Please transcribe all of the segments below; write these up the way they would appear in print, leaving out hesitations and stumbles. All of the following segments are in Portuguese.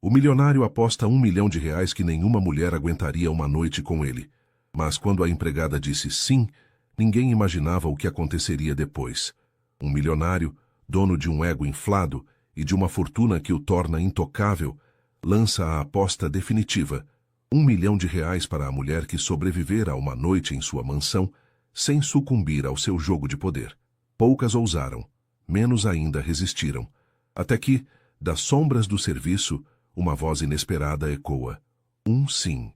O milionário aposta R$ 1 milhão que nenhuma mulher aguentaria uma noite com ele. Mas quando a empregada disse sim, ninguém imaginava o que aconteceria depois. Um milionário, dono de um ego inflado e de uma fortuna que o torna intocável, lança a aposta definitiva: R$ 1 milhão para a mulher que sobreviver a uma noite em sua mansão, sem sucumbir ao seu jogo de poder. Poucas ousaram, menos ainda resistiram, até que, das sombras do serviço, uma voz inesperada ecoa: um sim.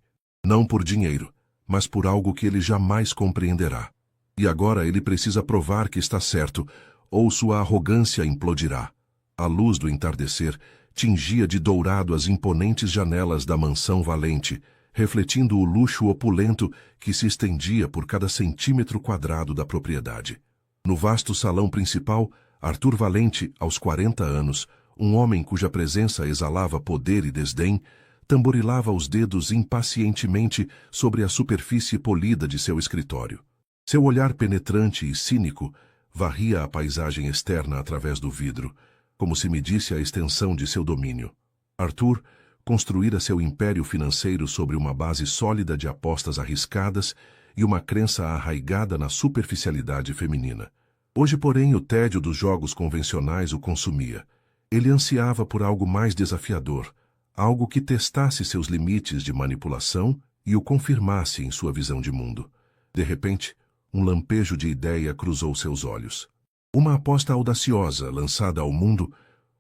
Não por dinheiro, mas por algo que ele jamais compreenderá. E agora ele precisa provar que está certo, ou sua arrogância implodirá. A luz do entardecer tingia de dourado as imponentes janelas da mansão Valente, refletindo o luxo opulento que se estendia por cada centímetro quadrado da propriedade. No vasto salão principal, Arthur Valente, aos 40 anos, um homem cuja presença exalava poder e desdém, tamborilava os dedos impacientemente sobre a superfície polida de seu escritório. Seu olhar penetrante e cínico varria a paisagem externa através do vidro, como se medisse a extensão de seu domínio. Arthur construíra seu império financeiro sobre uma base sólida de apostas arriscadas e uma crença arraigada na superficialidade feminina. Hoje, porém, o tédio dos jogos convencionais o consumia. Ele ansiava por algo mais desafiador, algo que testasse seus limites de manipulação e o confirmasse em sua visão de mundo. De repente, um lampejo de ideia cruzou seus olhos. Uma aposta audaciosa lançada ao mundo,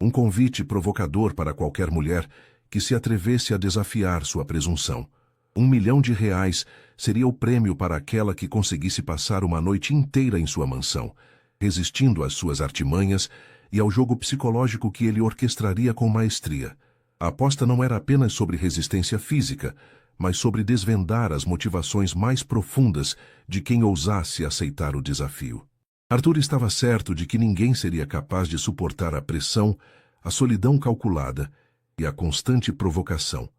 um convite provocador para qualquer mulher que se atrevesse a desafiar sua presunção. R$ 1 milhão seria o prêmio para aquela que conseguisse passar uma noite inteira em sua mansão, resistindo às suas artimanhas e ao jogo psicológico que ele orquestraria com maestria. A aposta não era apenas sobre resistência física, mas sobre desvendar as motivações mais profundas de quem ousasse aceitar o desafio. Arthur estava certo de que ninguém seria capaz de suportar a pressão, a solidão calculada e a constante provocação.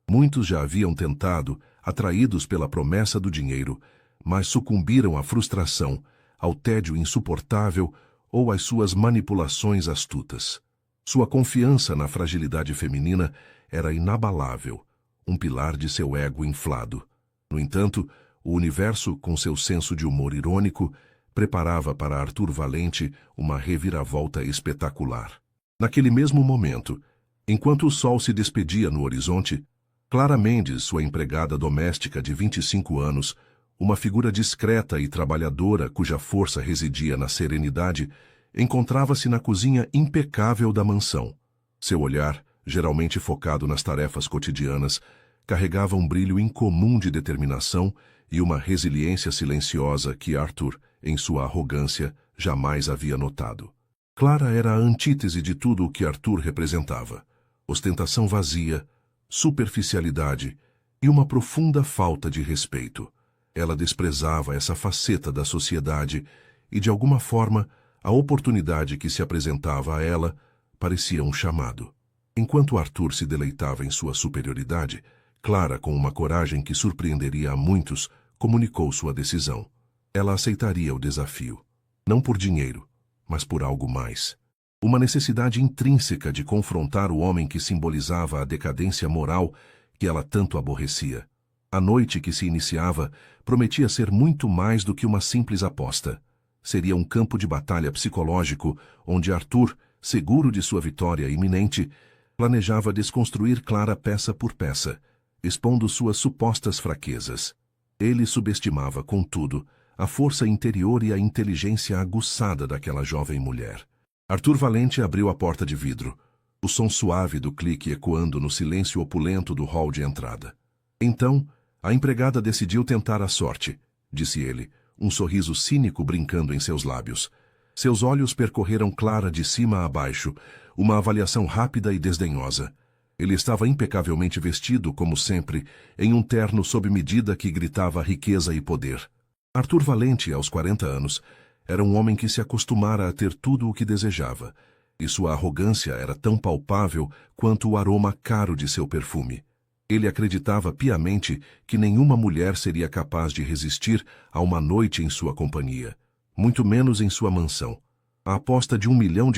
Muitos já haviam tentado, atraídos pela promessa do dinheiro, mas sucumbiram à frustração, ao tédio insuportável ou às suas manipulações astutas. Sua confiança na fragilidade feminina era inabalável, um pilar de seu ego inflado. No entanto, o universo, com seu senso de humor irônico, preparava para Arthur Valente uma reviravolta espetacular. Naquele mesmo momento, enquanto o sol se despedia no horizonte, Clara Mendes, sua empregada doméstica de 25 anos, uma figura discreta e trabalhadora cuja força residia na serenidade, encontrava-se na cozinha impecável da mansão. Seu olhar, geralmente focado nas tarefas cotidianas, carregava um brilho incomum de determinação e uma resiliência silenciosa que Arthur, em sua arrogância, jamais havia notado. Clara era a antítese de tudo o que Arthur representava: ostentação vazia, superficialidade e uma profunda falta de respeito. Ela desprezava essa faceta da sociedade e, de alguma forma, a oportunidade que se apresentava a ela parecia um chamado. Enquanto Arthur se deleitava em sua superioridade, Clara, com uma coragem que surpreenderia a muitos, comunicou sua decisão. Ela aceitaria o desafio, não por dinheiro, mas por algo mais. Uma necessidade intrínseca de confrontar o homem que simbolizava a decadência moral que ela tanto aborrecia. A noite que se iniciava prometia ser muito mais do que uma simples aposta. Seria um campo de batalha psicológico onde Arthur, seguro de sua vitória iminente, planejava desconstruir Clara peça por peça, expondo suas supostas fraquezas. Ele subestimava, contudo, a força interior e a inteligência aguçada daquela jovem mulher. Arthur Valente abriu a porta de vidro, o som suave do clique ecoando no silêncio opulento do hall de entrada. Então, a empregada decidiu tentar a sorte, disse ele, um sorriso cínico brincando em seus lábios. Seus olhos percorreram Clara de cima a baixo, uma avaliação rápida e desdenhosa. Ele estava impecavelmente vestido, como sempre, em um terno sob medida que gritava riqueza e poder. Arthur Valente, aos 40 anos, era um homem que se acostumara a ter tudo o que desejava, e sua arrogância era tão palpável quanto o aroma caro de seu perfume. Ele acreditava piamente que nenhuma mulher seria capaz de resistir a uma noite em sua companhia, muito menos em sua mansão. A aposta de R$ 1 milhão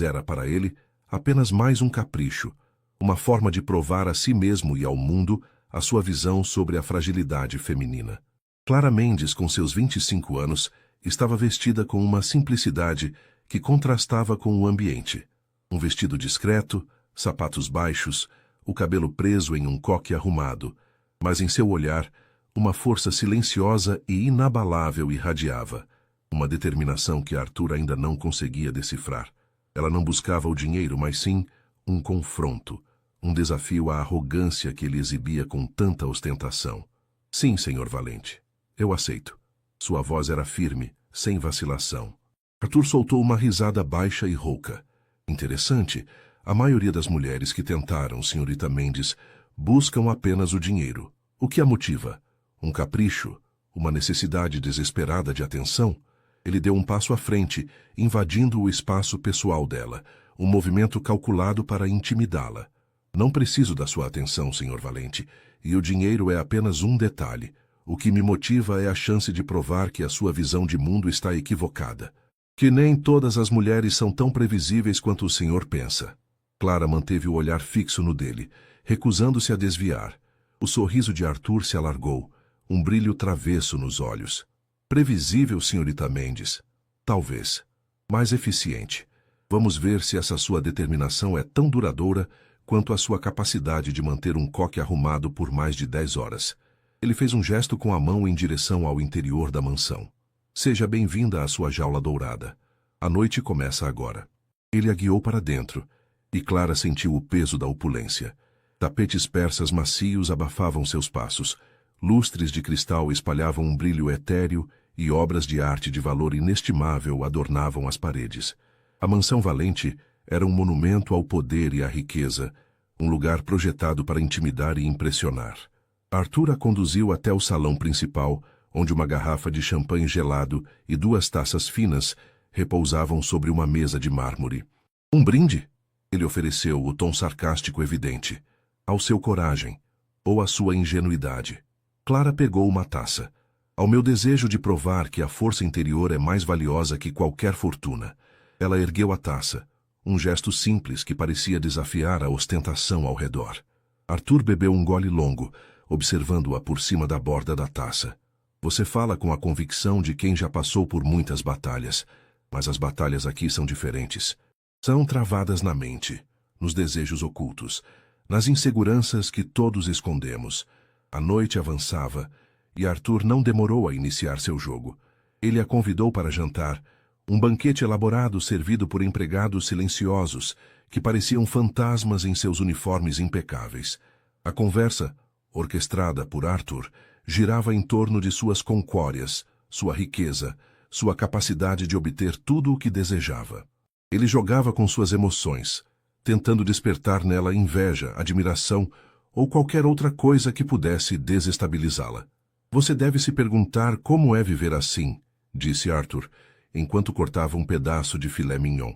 era, para ele, apenas mais um capricho, uma forma de provar a si mesmo e ao mundo a sua visão sobre a fragilidade feminina. Clara Mendes, com seus 25 anos, estava vestida com uma simplicidade que contrastava com o ambiente. Um vestido discreto, sapatos baixos, o cabelo preso em um coque arrumado, mas em seu olhar, uma força silenciosa e inabalável irradiava, uma determinação que Arthur ainda não conseguia decifrar. Ela não buscava o dinheiro, mas sim um confronto, um desafio à arrogância que ele exibia com tanta ostentação. Sim, senhor Valente, eu aceito. Sua voz era firme, sem vacilação. Arthur soltou uma risada baixa e rouca. Interessante, a maioria das mulheres que tentaram, senhorita Mendes, buscam apenas o dinheiro. O que a motiva? Um capricho? Uma necessidade desesperada de atenção? Ele deu um passo à frente, invadindo o espaço pessoal dela, um movimento calculado para intimidá-la. Não preciso da sua atenção, senhor Valente, e o dinheiro é apenas um detalhe. O que me motiva é a chance de provar que a sua visão de mundo está equivocada. Que nem todas as mulheres são tão previsíveis quanto o senhor pensa. Clara manteve o olhar fixo no dele, recusando-se a desviar. O sorriso de Arthur se alargou, um brilho travesso nos olhos. Previsível, senhorita Mendes? Talvez. Mais eficiente. Vamos ver se essa sua determinação é tão duradoura quanto a sua capacidade de manter um coque arrumado por mais de 10 horas. Ele fez um gesto com a mão em direção ao interior da mansão. Seja bem-vinda à sua jaula dourada. A noite começa agora. Ele a guiou para dentro, e Clara sentiu o peso da opulência. Tapetes persas macios abafavam seus passos, lustres de cristal espalhavam um brilho etéreo e obras de arte de valor inestimável adornavam as paredes. A mansão Valente era um monumento ao poder e à riqueza, um lugar projetado para intimidar e impressionar. Arthur a conduziu até o salão principal, onde uma garrafa de champanhe gelado e 2 taças finas repousavam sobre uma mesa de mármore. Um brinde? Ele ofereceu, o tom sarcástico evidente. Ao seu coragem, ou à sua ingenuidade. Clara pegou uma taça. Ao meu desejo de provar que a força interior é mais valiosa que qualquer fortuna. Ela ergueu a taça, um gesto simples que parecia desafiar a ostentação ao redor. Arthur bebeu um gole longo, observando-a por cima da borda da taça. Você fala com a convicção de quem já passou por muitas batalhas, mas as batalhas aqui são diferentes. São travadas na mente, nos desejos ocultos, nas inseguranças que todos escondemos. A noite avançava, e Arthur não demorou a iniciar seu jogo. Ele a convidou para jantar, um banquete elaborado servido por empregados silenciosos, que pareciam fantasmas em seus uniformes impecáveis. A conversa, orquestrada por Arthur, girava em torno de suas concórias, sua riqueza, sua capacidade de obter tudo o que desejava. Ele jogava com suas emoções, tentando despertar nela inveja, admiração ou qualquer outra coisa que pudesse desestabilizá-la. Você deve se perguntar como é viver assim, disse Arthur, enquanto cortava um pedaço de filé mignon.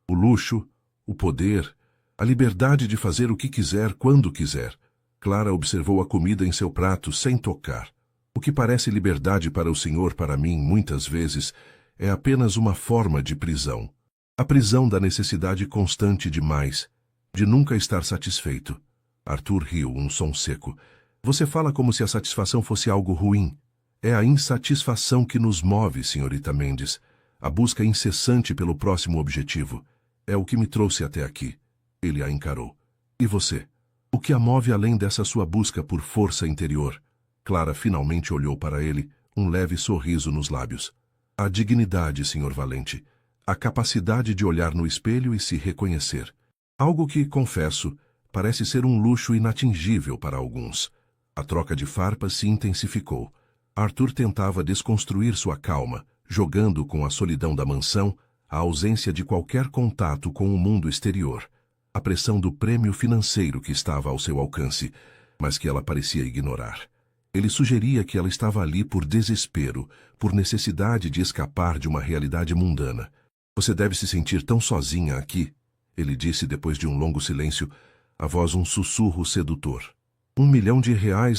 O luxo, o poder, a liberdade de fazer o que quiser quando quiser. Clara observou a comida em seu prato sem tocar. O que parece liberdade para o senhor, para mim, muitas vezes, é apenas uma forma de prisão. A prisão da necessidade constante de mais, de nunca estar satisfeito. Arthur riu, um som seco. Você fala como se a satisfação fosse algo ruim. É a insatisfação que nos move, senhorita Mendes. A busca incessante pelo próximo objetivo. É o que me trouxe até aqui. Ele a encarou. E você? O que a move além dessa sua busca por força interior? Clara finalmente olhou para ele, um leve sorriso nos lábios. A dignidade, senhor Valente. A capacidade de olhar no espelho e se reconhecer. Algo que, confesso, parece ser um luxo inatingível para alguns. A troca de farpas se intensificou. Arthur tentava desconstruir sua calma, jogando com a solidão da mansão, a ausência de qualquer contato com o mundo exterior, a pressão do prêmio financeiro que estava ao seu alcance, mas que ela parecia ignorar. Ele sugeria que ela estava ali por desespero, por necessidade de escapar de uma realidade mundana. Você deve se sentir tão sozinha aqui, ele disse depois de um longo silêncio, a voz um sussurro sedutor. R$1 milhão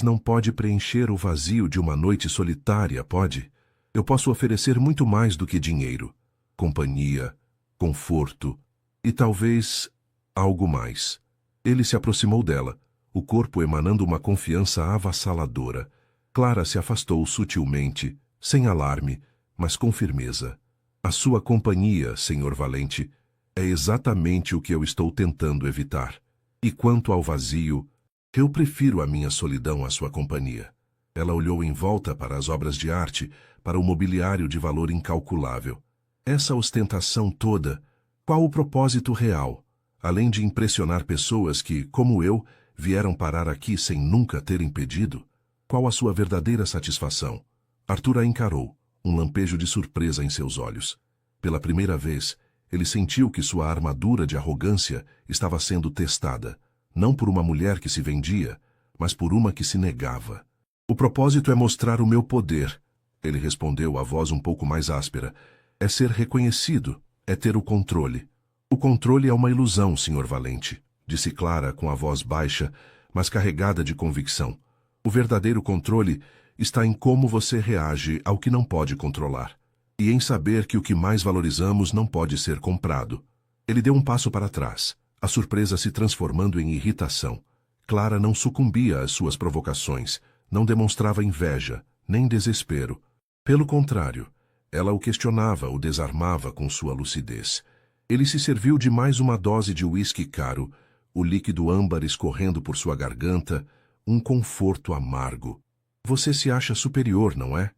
não pode preencher o vazio de uma noite solitária, pode? Eu posso oferecer muito mais do que dinheiro. Companhia, conforto e talvez algo mais. Ele se aproximou dela, o corpo emanando uma confiança avassaladora. Clara se afastou sutilmente, sem alarme, mas com firmeza. A sua companhia, Senhor Valente, é exatamente o que eu estou tentando evitar. E quanto ao vazio, eu prefiro a minha solidão à sua companhia. Ela olhou em volta para as obras de arte, para o mobiliário de valor incalculável. Essa ostentação toda, qual o propósito real, além de impressionar pessoas que, como eu, vieram parar aqui sem nunca terem pedido? Qual a sua verdadeira satisfação? Arthur a encarou, um lampejo de surpresa em seus olhos. Pela primeira vez, ele sentiu que sua armadura de arrogância estava sendo testada, não por uma mulher que se vendia, mas por uma que se negava. O propósito é mostrar o meu poder, ele respondeu, a voz um pouco mais áspera. É ser reconhecido, é ter o controle. O controle é uma ilusão, Senhor Valente, disse Clara com a voz baixa, mas carregada de convicção. O verdadeiro controle está em como você reage ao que não pode controlar, e em saber que o que mais valorizamos não pode ser comprado. Ele deu um passo para trás, a surpresa se transformando em irritação. Clara não sucumbia às suas provocações, não demonstrava inveja, nem desespero. Pelo contrário, ela o questionava, o desarmava com sua lucidez. Ele se serviu de mais uma dose de uísque caro, o líquido âmbar escorrendo por sua garganta, um conforto amargo. Você se acha superior, não é?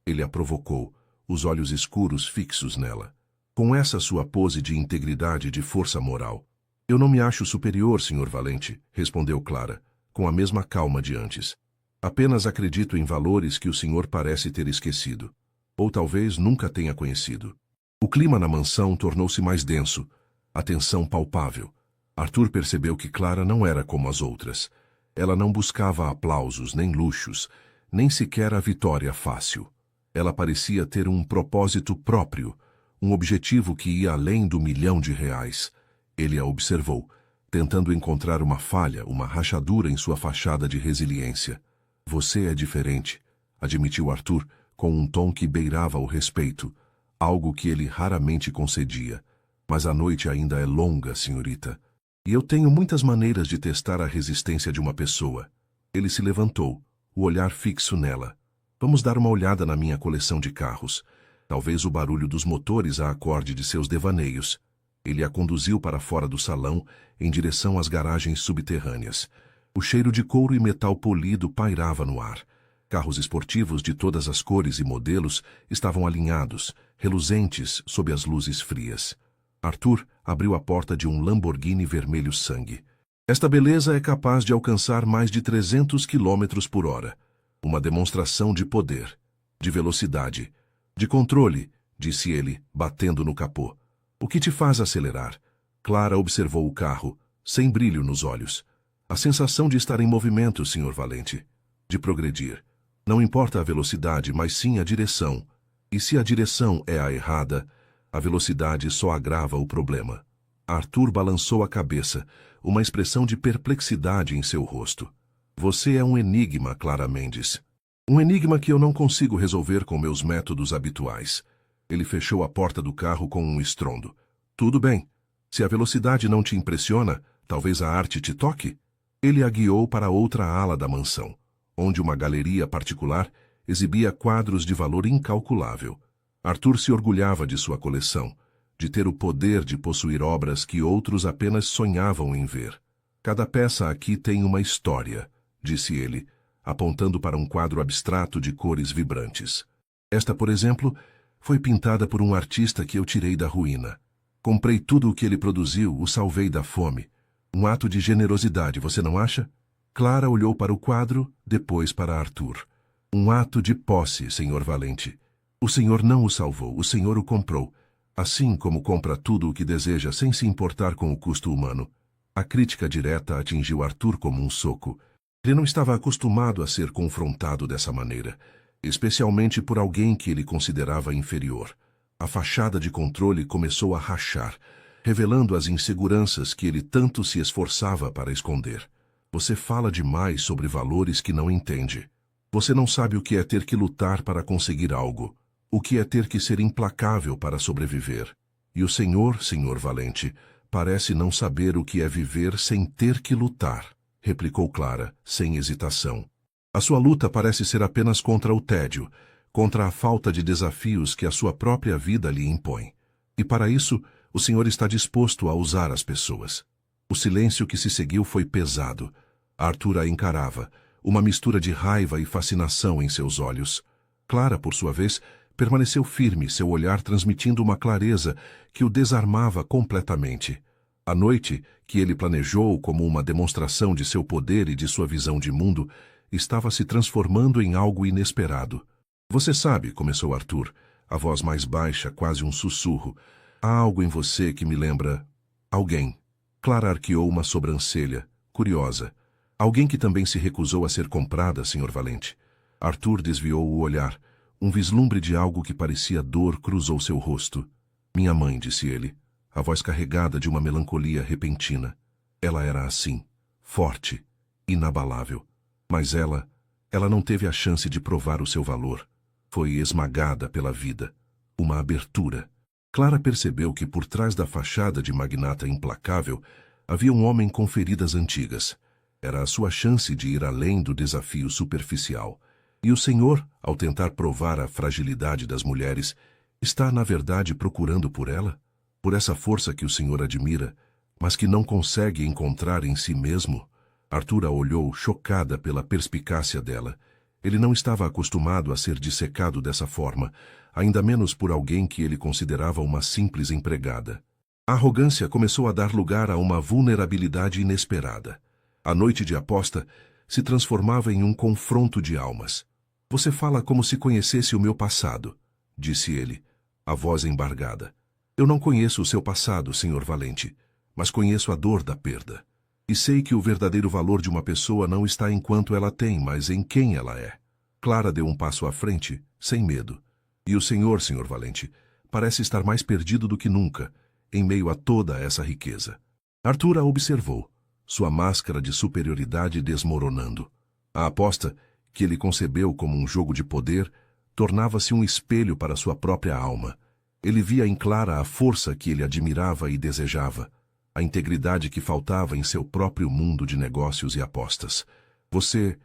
Ele a provocou, os olhos escuros fixos nela. Com essa sua pose de integridade e de força moral. Eu não me acho superior, Senhor Valente, respondeu Clara, com a mesma calma de antes. Apenas acredito em valores que o senhor parece ter esquecido. Ou talvez nunca tenha conhecido. O clima na mansão tornou-se mais denso, a tensão palpável. Arthur percebeu que Clara não era como as outras. Ela não buscava aplausos, nem luxos, nem sequer a vitória fácil. Ela parecia ter um propósito próprio, um objetivo que ia além do R$ 1.000.000. Ele a observou, tentando encontrar uma falha, uma rachadura em sua fachada de resiliência. Você é diferente, admitiu Arthur, com um tom que beirava o respeito, algo que ele raramente concedia. Mas a noite ainda é longa, senhorita. E eu tenho muitas maneiras de testar a resistência de uma pessoa. Ele se levantou, o olhar fixo nela. Vamos dar uma olhada na minha coleção de carros. Talvez o barulho dos motores a acorde de seus devaneios. Ele a conduziu para fora do salão, em direção às garagens subterrâneas. O cheiro de couro e metal polido pairava no ar. Carros esportivos de todas as cores e modelos estavam alinhados, reluzentes sob as luzes frias. Arthur abriu a porta de um Lamborghini vermelho sangue. Esta beleza é capaz de alcançar mais de 300 quilômetros por hora. Uma demonstração de poder, de velocidade, de controle, disse ele, batendo no capô. O que te faz acelerar? Clara observou o carro, sem brilho nos olhos. A sensação de estar em movimento, Senhor Valente. De progredir. Não importa a velocidade, mas sim a direção. E se a direção é a errada, a velocidade só agrava o problema. Arthur balançou a cabeça, uma expressão de perplexidade em seu rosto. Você é um enigma, Clara Mendes. Um enigma que eu não consigo resolver com meus métodos habituais. Ele fechou a porta do carro com um estrondo. Tudo bem. Se a velocidade não te impressiona, talvez a arte te toque? Ele a guiou para outra ala da mansão, onde uma galeria particular exibia quadros de valor incalculável. Arthur se orgulhava de sua coleção, de ter o poder de possuir obras que outros apenas sonhavam em ver. Cada peça aqui tem uma história, disse ele, apontando para um quadro abstrato de cores vibrantes. Esta, por exemplo, foi pintada por um artista que eu tirei da ruína. Comprei tudo o que ele produziu, o salvei da fome. Um ato de generosidade, você não acha? Clara olhou para o quadro, depois para Arthur. Um ato de posse, Senhor Valente. O Senhor não o salvou, o Senhor o comprou. Assim como compra tudo o que deseja sem se importar com o custo humano. A crítica direta atingiu Arthur como um soco. Ele não estava acostumado a ser confrontado dessa maneira, especialmente por alguém que ele considerava inferior. A fachada de controle começou a rachar, revelando as inseguranças que ele tanto se esforçava para esconder. Você fala demais sobre valores que não entende. Você não sabe o que é ter que lutar para conseguir algo, o que é ter que ser implacável para sobreviver. E o Senhor, Senhor Valente, parece não saber o que é viver sem ter que lutar, replicou Clara, sem hesitação. A sua luta parece ser apenas contra o tédio, contra a falta de desafios que a sua própria vida lhe impõe. E para isso, o senhor está disposto a usar as pessoas. O silêncio que se seguiu foi pesado. Arthur a encarava, uma mistura de raiva e fascinação em seus olhos. Clara, por sua vez, permaneceu firme, seu olhar transmitindo uma clareza que o desarmava completamente. A noite, que ele planejou como uma demonstração de seu poder e de sua visão de mundo, estava se transformando em algo inesperado. Você sabe, começou Arthur, a voz mais baixa, quase um sussurro. Há algo em você que me lembra... alguém. Clara arqueou uma sobrancelha, curiosa. Alguém que também se recusou a ser comprada, Sr. Valente. Arthur desviou o olhar. Um vislumbre de algo que parecia dor cruzou seu rosto. Minha mãe, disse ele, a voz carregada de uma melancolia repentina. Ela era assim, forte, inabalável. Mas ela não teve a chance de provar o seu valor. Foi esmagada pela vida. Uma abertura. Clara percebeu que por trás da fachada de magnata implacável havia um homem com feridas antigas. Era a sua chance de ir além do desafio superficial. E o Senhor, ao tentar provar a fragilidade das mulheres, está, na verdade, procurando por ela? Por essa força que o Senhor admira, mas que não consegue encontrar em si mesmo? Arthur a olhou, chocada pela perspicácia dela. Ele não estava acostumado a ser dissecado dessa forma, ainda menos por alguém que ele considerava uma simples empregada. A arrogância começou a dar lugar a uma vulnerabilidade inesperada. A noite de aposta se transformava em um confronto de almas. Você fala como se conhecesse o meu passado, disse ele, a voz embargada. Eu não conheço o seu passado, Sr. Valente, mas conheço a dor da perda. E sei que o verdadeiro valor de uma pessoa não está em quanto ela tem, mas em quem ela é. Clara deu um passo à frente, sem medo. E o senhor, Sr. Valente, parece estar mais perdido do que nunca, em meio a toda essa riqueza. Arthur a observou, sua máscara de superioridade desmoronando. A aposta, que ele concebeu como um jogo de poder, tornava-se um espelho para sua própria alma. Ele via em Clara a força que ele admirava e desejava, a integridade que faltava em seu próprio mundo de negócios e apostas. Você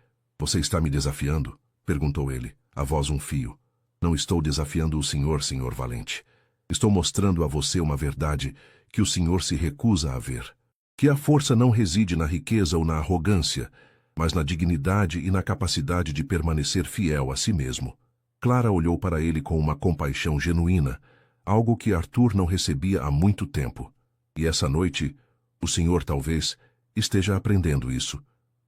está me desafiando? Perguntou ele, a voz um fio. Não estou desafiando o senhor, Sr. Valente. Estou mostrando a você uma verdade que o senhor se recusa a ver. Que a força não reside na riqueza ou na arrogância, mas na dignidade e na capacidade de permanecer fiel a si mesmo. Clara olhou para ele com uma compaixão genuína, algo que Arthur não recebia há muito tempo. E essa noite, o senhor talvez esteja aprendendo isso.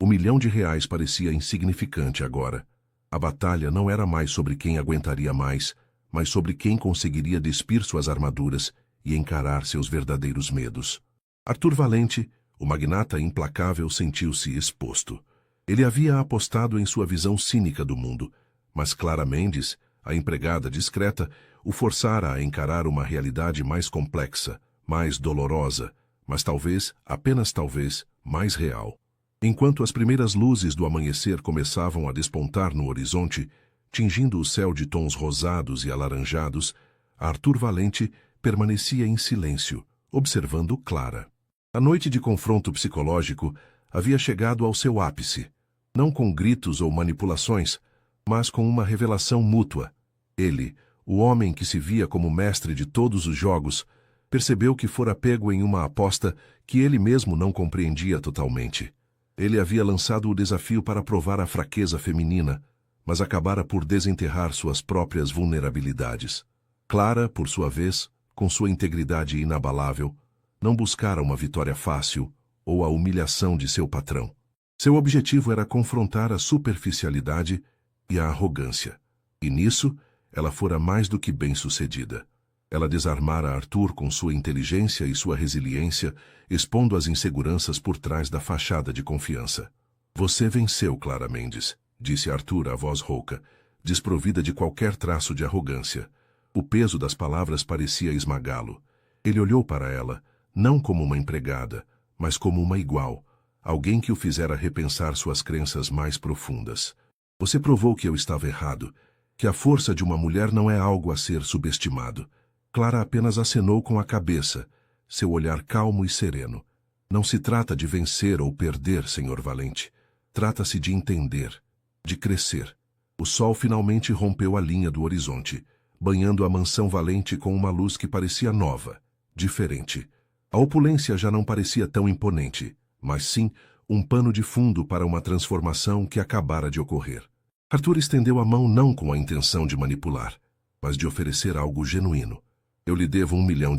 R$ 1.000.000 parecia insignificante agora. A batalha não era mais sobre quem aguentaria mais, mas sobre quem conseguiria despir suas armaduras e encarar seus verdadeiros medos. Arthur Valente, o magnata implacável, sentiu-se exposto. Ele havia apostado em sua visão cínica do mundo, mas Clara Mendes, a empregada discreta, o forçara a encarar uma realidade mais complexa, mais dolorosa, mas talvez, apenas talvez, mais real. Enquanto as primeiras luzes do amanhecer começavam a despontar no horizonte, tingindo o céu de tons rosados e alaranjados, Arthur Valente permanecia em silêncio, observando Clara. A noite de confronto psicológico havia chegado ao seu ápice, não com gritos ou manipulações, mas com uma revelação mútua. Ele, o homem que se via como mestre de todos os jogos, percebeu que fora pego em uma aposta que ele mesmo não compreendia totalmente. Ele havia lançado o desafio para provar a fraqueza feminina, mas acabara por desenterrar suas próprias vulnerabilidades. Clara, por sua vez, com sua integridade inabalável, não buscara uma vitória fácil ou a humilhação de seu patrão. Seu objetivo era confrontar a superficialidade e a arrogância. E nisso, ela fora mais do que bem-sucedida. Ela desarmara Arthur com sua inteligência e sua resiliência, expondo as inseguranças por trás da fachada de confiança. Você venceu, Clara Mendes, disse Arthur, a voz rouca, desprovida de qualquer traço de arrogância. O peso das palavras parecia esmagá-lo. Ele olhou para ela, não como uma empregada, mas como uma igual, alguém que o fizera repensar suas crenças mais profundas. Você provou que eu estava errado, que a força de uma mulher não é algo a ser subestimado. Clara apenas acenou com a cabeça, seu olhar calmo e sereno. Não se trata de vencer ou perder, Senhor Valente. Trata-se de entender, de crescer. O sol finalmente rompeu a linha do horizonte, banhando a mansão Valente com uma luz que parecia nova, diferente. A opulência já não parecia tão imponente, mas sim um pano de fundo para uma transformação que acabara de ocorrer. Arthur estendeu a mão não com a intenção de manipular, mas de oferecer algo genuíno. Eu lhe devo R$1 milhão.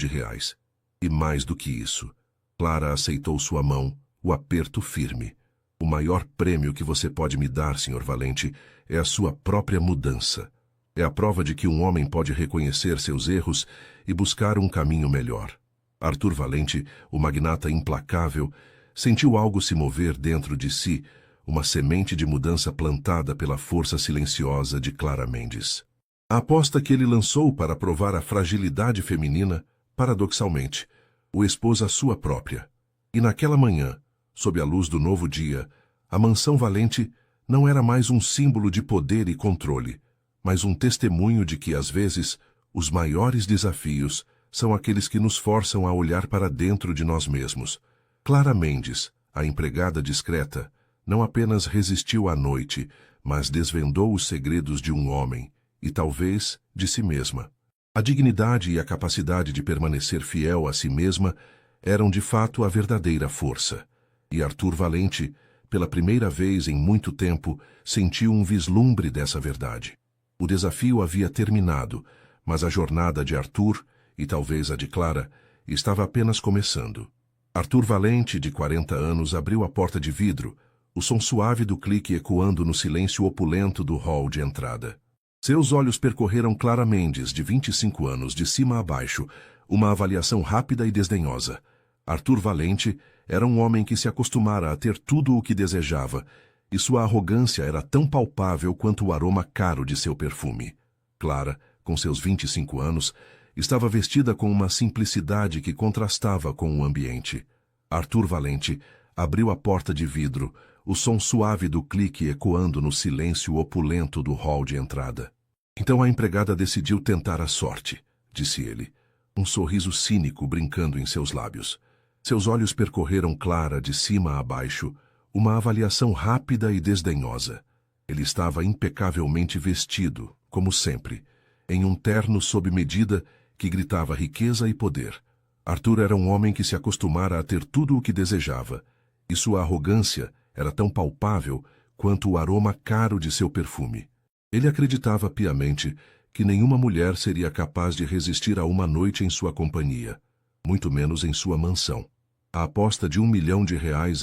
E mais do que isso, Clara aceitou sua mão, o aperto firme. O maior prêmio que você pode me dar, Sr. Valente, é a sua própria mudança. É a prova de que um homem pode reconhecer seus erros e buscar um caminho melhor. Arthur Valente, o magnata implacável, sentiu algo se mover dentro de si, uma semente de mudança plantada pela força silenciosa de Clara Mendes. A aposta que ele lançou para provar a fragilidade feminina, paradoxalmente, o expôs à sua própria. E naquela manhã, sob a luz do novo dia, a mansão Valente não era mais um símbolo de poder e controle, mas um testemunho de que, às vezes, os maiores desafios são aqueles que nos forçam a olhar para dentro de nós mesmos. Clara Mendes, a empregada discreta, não apenas resistiu à noite, mas desvendou os segredos de um homem, e talvez de si mesma. A dignidade e a capacidade de permanecer fiel a si mesma eram de fato a verdadeira força. E Arthur Valente, pela primeira vez em muito tempo, sentiu um vislumbre dessa verdade. O desafio havia terminado, mas a jornada de Arthur, e talvez a de Clara, estava apenas começando. Arthur Valente, de 40 anos, abriu a porta de vidro, o som suave do clique ecoando no silêncio opulento do hall de entrada. Seus olhos percorreram Clara Mendes, de 25 anos, de cima a baixo, uma avaliação rápida e desdenhosa. Arthur Valente era um homem que se acostumara a ter tudo o que desejava, e sua arrogância era tão palpável quanto o aroma caro de seu perfume. Clara, com seus 25 anos, estava vestida com uma simplicidade que contrastava com o ambiente. Arthur Valente abriu a porta de vidro, o som suave do clique ecoando no silêncio opulento do hall de entrada. Então a empregada decidiu tentar a sorte, disse ele, um sorriso cínico brincando em seus lábios. Seus olhos percorreram Clara de cima a baixo, uma avaliação rápida e desdenhosa. Ele estava impecavelmente vestido, como sempre, em um terno sob medida que gritava riqueza e poder. Arthur era um homem que se acostumara a ter tudo o que desejava, e sua arrogância era tão palpável quanto o aroma caro de seu perfume. Ele acreditava piamente que nenhuma mulher seria capaz de resistir a uma noite em sua companhia, muito menos em sua mansão. A aposta de R$1 milhão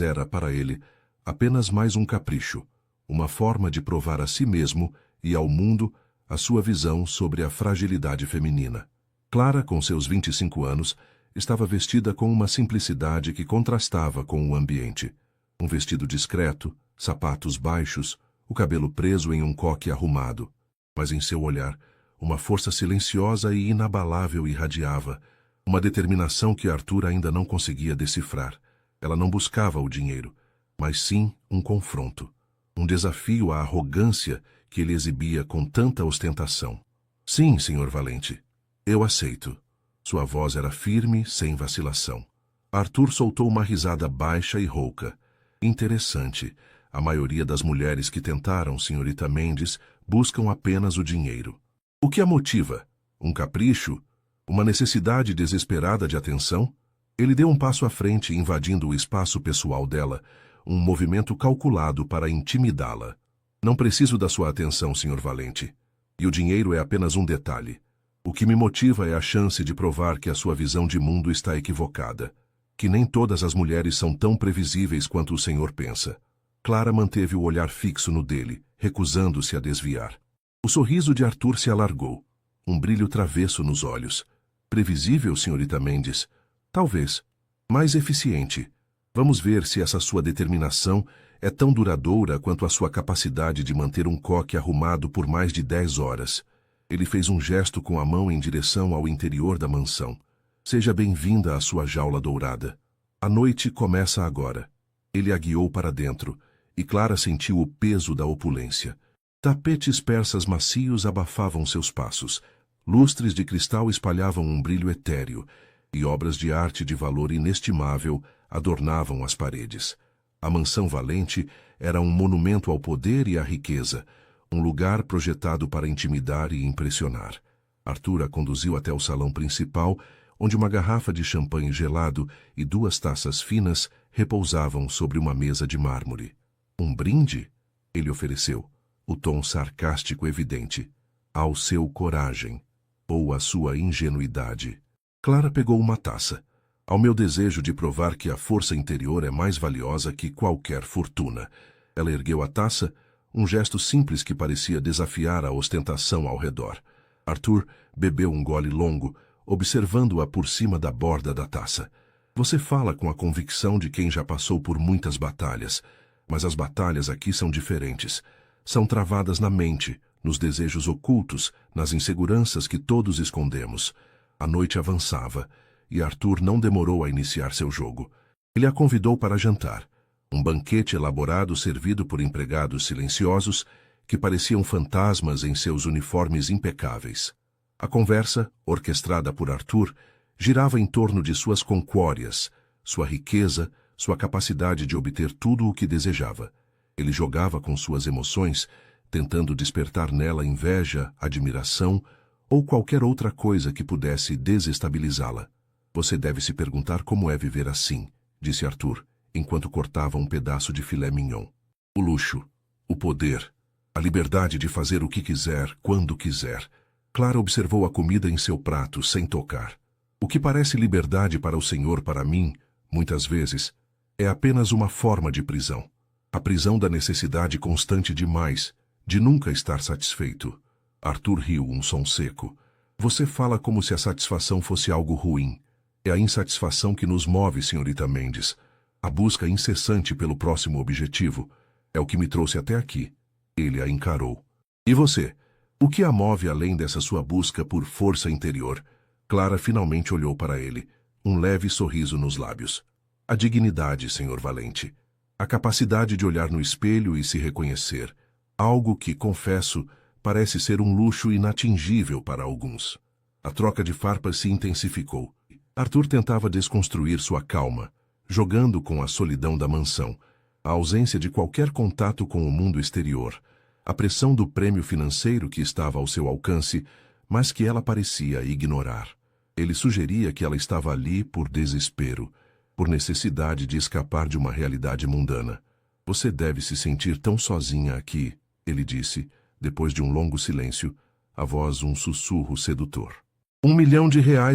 era, para ele, apenas mais um capricho, uma forma de provar a si mesmo e ao mundo a sua visão sobre a fragilidade feminina. Clara, com seus 25 anos, estava vestida com uma simplicidade que contrastava com o ambiente. Um vestido discreto, sapatos baixos, o cabelo preso em um coque arrumado. Mas em seu olhar, uma força silenciosa e inabalável irradiava, uma determinação que Arthur ainda não conseguia decifrar. Ela não buscava o dinheiro, mas sim um confronto, um desafio à arrogância que ele exibia com tanta ostentação. Sim, Sr. Valente, eu aceito. Sua voz era firme, sem vacilação. Arthur soltou uma risada baixa e rouca. Interessante. A maioria das mulheres que tentaram, senhorita Mendes, buscam apenas o dinheiro. O que a motiva? Um capricho? Uma necessidade desesperada de atenção? Ele deu um passo à frente, invadindo o espaço pessoal dela, um movimento calculado para intimidá-la. Não preciso da sua atenção, Sr. Valente. E o dinheiro é apenas um detalhe. O que me motiva é a chance de provar que a sua visão de mundo está equivocada, que nem todas as mulheres são tão previsíveis quanto o senhor pensa. Clara manteve o olhar fixo no dele, recusando-se a desviar. O sorriso de Arthur se alargou, um brilho travesso nos olhos. Previsível, senhorita Mendes? Talvez. Mais eficiente. Vamos ver se essa sua determinação é tão duradoura quanto a sua capacidade de manter um coque arrumado por mais de 10 horas. Ele fez um gesto com a mão em direção ao interior da mansão. Seja bem-vinda à sua jaula dourada. A noite começa agora. Ele a guiou para dentro, e Clara sentiu o peso da opulência. Tapetes persas macios abafavam seus passos. Lustres de cristal espalhavam um brilho etéreo. e obras de arte de valor inestimável adornavam as paredes. A mansão Valente era um monumento ao poder e à riqueza, um lugar projetado para intimidar e impressionar. Arthur a conduziu até o salão principal, onde uma garrafa de champanhe gelado e 2 taças finas repousavam sobre uma mesa de mármore. Um brinde? Ele ofereceu, o tom sarcástico evidente. Ao seu coragem, ou à sua ingenuidade. Clara pegou uma taça. Ao meu desejo de provar que a força interior é mais valiosa que qualquer fortuna. Ela ergueu a taça, um gesto simples que parecia desafiar a ostentação ao redor. Arthur bebeu um gole longo, observando-a por cima da borda da taça. Você fala com a convicção de quem já passou por muitas batalhas, mas as batalhas aqui são diferentes. São travadas na mente, nos desejos ocultos, nas inseguranças que todos escondemos. A noite avançava, e Arthur não demorou a iniciar seu jogo. Ele a convidou para jantar. Um banquete elaborado servido por empregados silenciosos que pareciam fantasmas em seus uniformes impecáveis. A conversa, orquestrada por Arthur, girava em torno de suas conquórias, sua riqueza, sua capacidade de obter tudo o que desejava. Ele jogava com suas emoções, tentando despertar nela inveja, admiração ou qualquer outra coisa que pudesse desestabilizá-la. Você deve se perguntar como é viver assim, disse Arthur, enquanto cortava um pedaço de filé mignon. O luxo, o poder, a liberdade de fazer o que quiser, quando quiser. Clara observou a comida em seu prato, sem tocar. O que parece liberdade para o Senhor, para mim, muitas vezes, é apenas uma forma de prisão. A prisão da necessidade constante de mais, de nunca estar satisfeito. Arthur riu, um som seco. Você fala como se a satisfação fosse algo ruim. É a insatisfação que nos move, senhorita Mendes. A busca incessante pelo próximo objetivo é o que me trouxe até aqui. Ele a encarou. E você? O que a move além dessa sua busca por força interior? Clara finalmente olhou para ele, um leve sorriso nos lábios. A dignidade, senhor Valente. A capacidade de olhar no espelho e se reconhecer. Algo que, confesso, parece ser um luxo inatingível para alguns. A troca de farpas se intensificou. Arthur tentava desconstruir sua calma, jogando com a solidão da mansão, a ausência de qualquer contato com o mundo exterior, a pressão do prêmio financeiro que estava ao seu alcance, mas que ela parecia ignorar. Ele sugeria que ela estava ali por desespero, por necessidade de escapar de uma realidade mundana. Você deve se sentir tão sozinha aqui, ele disse, depois de um longo silêncio, a voz um sussurro sedutor. R$1 milhão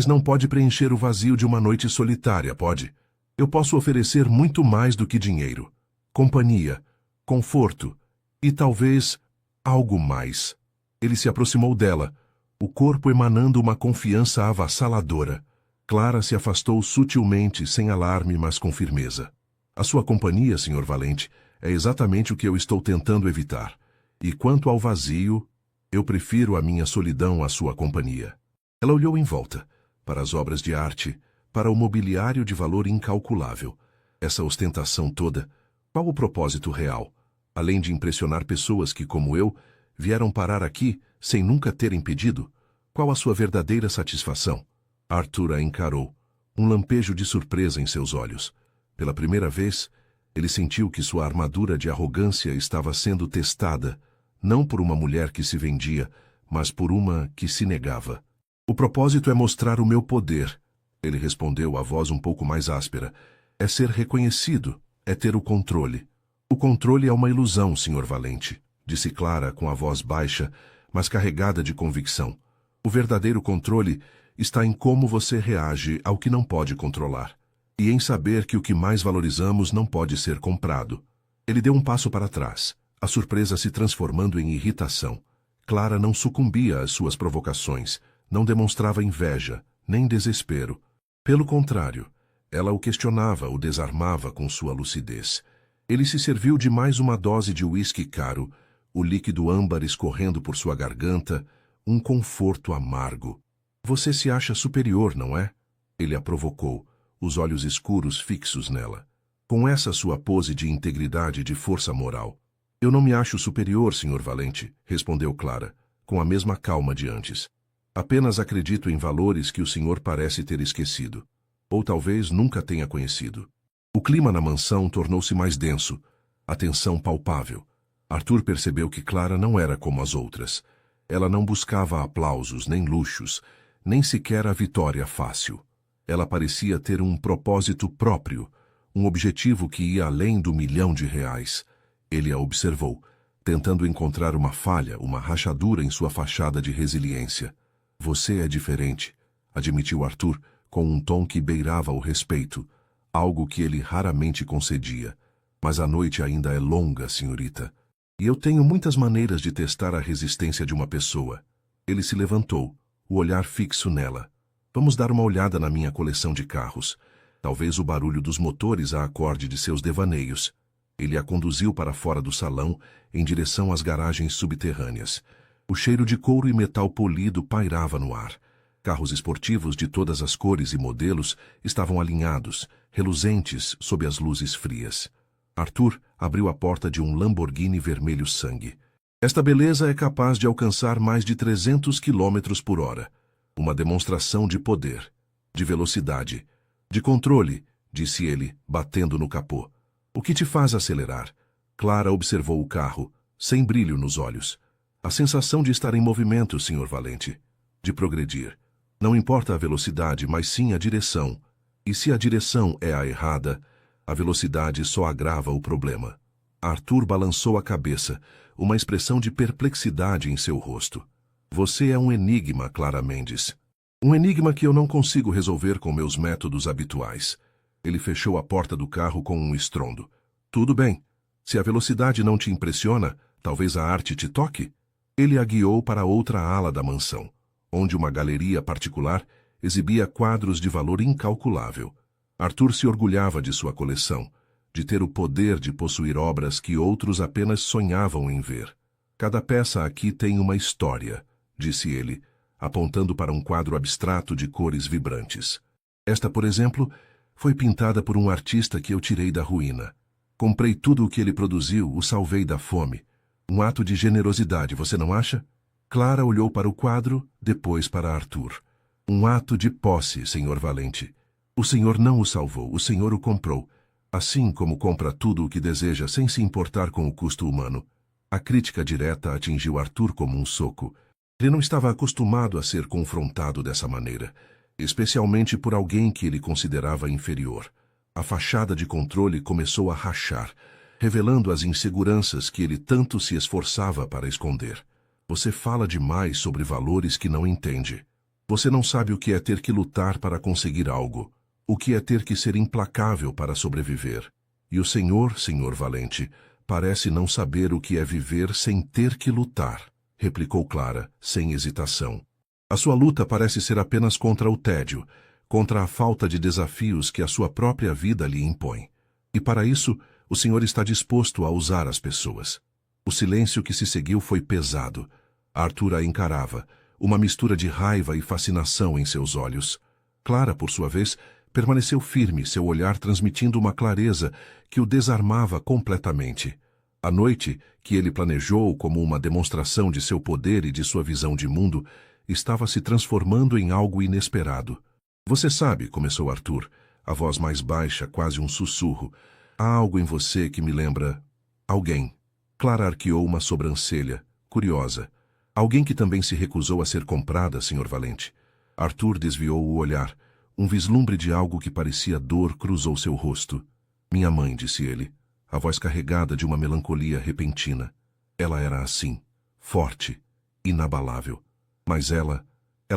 não pode preencher o vazio de uma noite solitária, pode? Eu posso oferecer muito mais do que dinheiro. Companhia, conforto e talvez algo mais. Ele se aproximou dela, o corpo emanando uma confiança avassaladora. Clara se afastou sutilmente, sem alarme, mas com firmeza. A sua companhia, Sr. Valente, é exatamente o que eu estou tentando evitar. E quanto ao vazio, eu prefiro a minha solidão à sua companhia. Ela olhou em volta, para as obras de arte, para o mobiliário de valor incalculável. Essa ostentação toda, qual o propósito real? Além de impressionar pessoas que, como eu, vieram parar aqui sem nunca terem pedido, qual a sua verdadeira satisfação? Arthur a encarou, um lampejo de surpresa em seus olhos. Pela primeira vez, ele sentiu que sua armadura de arrogância estava sendo testada, não por uma mulher que se vendia, mas por uma que se negava. O propósito é mostrar o meu poder, ele respondeu, a voz um pouco mais áspera. É ser reconhecido, é ter o controle. O controle é uma ilusão, Sr. Valente, disse Clara com a voz baixa, mas carregada de convicção. O verdadeiro controle está em como você reage ao que não pode controlar, e em saber que o que mais valorizamos não pode ser comprado. Ele deu um passo para trás, a surpresa se transformando em irritação. Clara não sucumbia às suas provocações, não demonstrava inveja, nem desespero. Pelo contrário, ela o questionava, o desarmava com sua lucidez. Ele se serviu de mais uma dose de uísque caro, o líquido âmbar escorrendo por sua garganta, um conforto amargo. Você se acha superior, não é? Ele a provocou, os olhos escuros fixos nela. Com essa sua pose de integridade e de força moral. Eu não me acho superior, Sr. Valente, respondeu Clara, com a mesma calma de antes. Apenas acredito em valores que o senhor parece ter esquecido. Ou talvez nunca tenha conhecido. O clima na mansão tornou-se mais denso, a tensão palpável. Arthur percebeu que Clara não era como as outras. Ela não buscava aplausos, nem luxos, nem sequer a vitória fácil. Ela parecia ter um propósito próprio, um objetivo que ia além do R$ 1.000.000. Ele a observou, tentando encontrar uma falha, uma rachadura em sua fachada de resiliência. Você é diferente, admitiu Arthur, com um tom que beirava o respeito, algo que ele raramente concedia. Mas a noite ainda é longa, senhorita. E eu tenho muitas maneiras de testar a resistência de uma pessoa. Ele se levantou, o olhar fixo nela. Vamos dar uma olhada na minha coleção de carros. Talvez o barulho dos motores a acorde de seus devaneios. Ele a conduziu para fora do salão, em direção às garagens subterrâneas. O cheiro de couro e metal polido pairava no ar. Carros esportivos de todas as cores e modelos estavam alinhados, reluzentes sob as luzes frias. Arthur abriu a porta de um Lamborghini vermelho sangue. Esta beleza é capaz de alcançar mais de 300 quilômetros por hora. Uma demonstração de poder, de velocidade, de controle, disse ele, batendo no capô. O que te faz acelerar? Clara observou o carro, sem brilho nos olhos. A sensação de estar em movimento, Sr. Valente. De progredir. Não importa a velocidade, mas sim a direção. E se a direção é a errada, a velocidade só agrava o problema. Arthur balançou a cabeça, uma expressão de perplexidade em seu rosto. Você é um enigma, Clara Mendes. Um enigma que eu não consigo resolver com meus métodos habituais. Ele fechou a porta do carro com um estrondo. Tudo bem. Se a velocidade não te impressiona, talvez a arte te toque? Ele a guiou para outra ala da mansão, onde uma galeria particular exibia quadros de valor incalculável. Arthur se orgulhava de sua coleção, de ter o poder de possuir obras que outros apenas sonhavam em ver. Cada peça aqui tem uma história, disse ele, apontando para um quadro abstrato de cores vibrantes. Esta, por exemplo, foi pintada por um artista que eu tirei da ruína. Comprei tudo o que ele produziu, o salvei da fome. Um ato de generosidade, você não acha? Clara olhou para o quadro, depois para Arthur. Um ato de posse, Sr. Valente. O senhor não o salvou, o senhor o comprou. Assim como compra tudo o que deseja sem se importar com o custo humano. A crítica direta atingiu Arthur como um soco. Ele não estava acostumado a ser confrontado dessa maneira, especialmente por alguém que ele considerava inferior. A fachada de controle começou a rachar, revelando as inseguranças que ele tanto se esforçava para esconder. Você fala demais sobre valores que não entende. Você não sabe o que é ter que lutar para conseguir algo, o que é ter que ser implacável para sobreviver. E o senhor, Sr. Valente, parece não saber o que é viver sem ter que lutar, replicou Clara, sem hesitação. A sua luta parece ser apenas contra o tédio, contra a falta de desafios que a sua própria vida lhe impõe. E para isso, o senhor está disposto a usar as pessoas. O silêncio que se seguiu foi pesado. Arthur a encarava, uma mistura de raiva e fascinação em seus olhos. Clara, por sua vez, permaneceu firme, seu olhar transmitindo uma clareza que o desarmava completamente. A noite, que ele planejou como uma demonstração de seu poder e de sua visão de mundo, estava se transformando em algo inesperado. Você sabe, começou Arthur, a voz mais baixa, quase um sussurro. Há algo em você que me lembra... alguém. Clara arqueou uma sobrancelha, curiosa. Alguém que também se recusou a ser comprada, Sr. Valente. Arthur desviou o olhar. Um vislumbre de algo que parecia dor cruzou seu rosto. Minha mãe, disse ele, a voz carregada de uma melancolia repentina. Ela era assim, forte, inabalável. Mas ela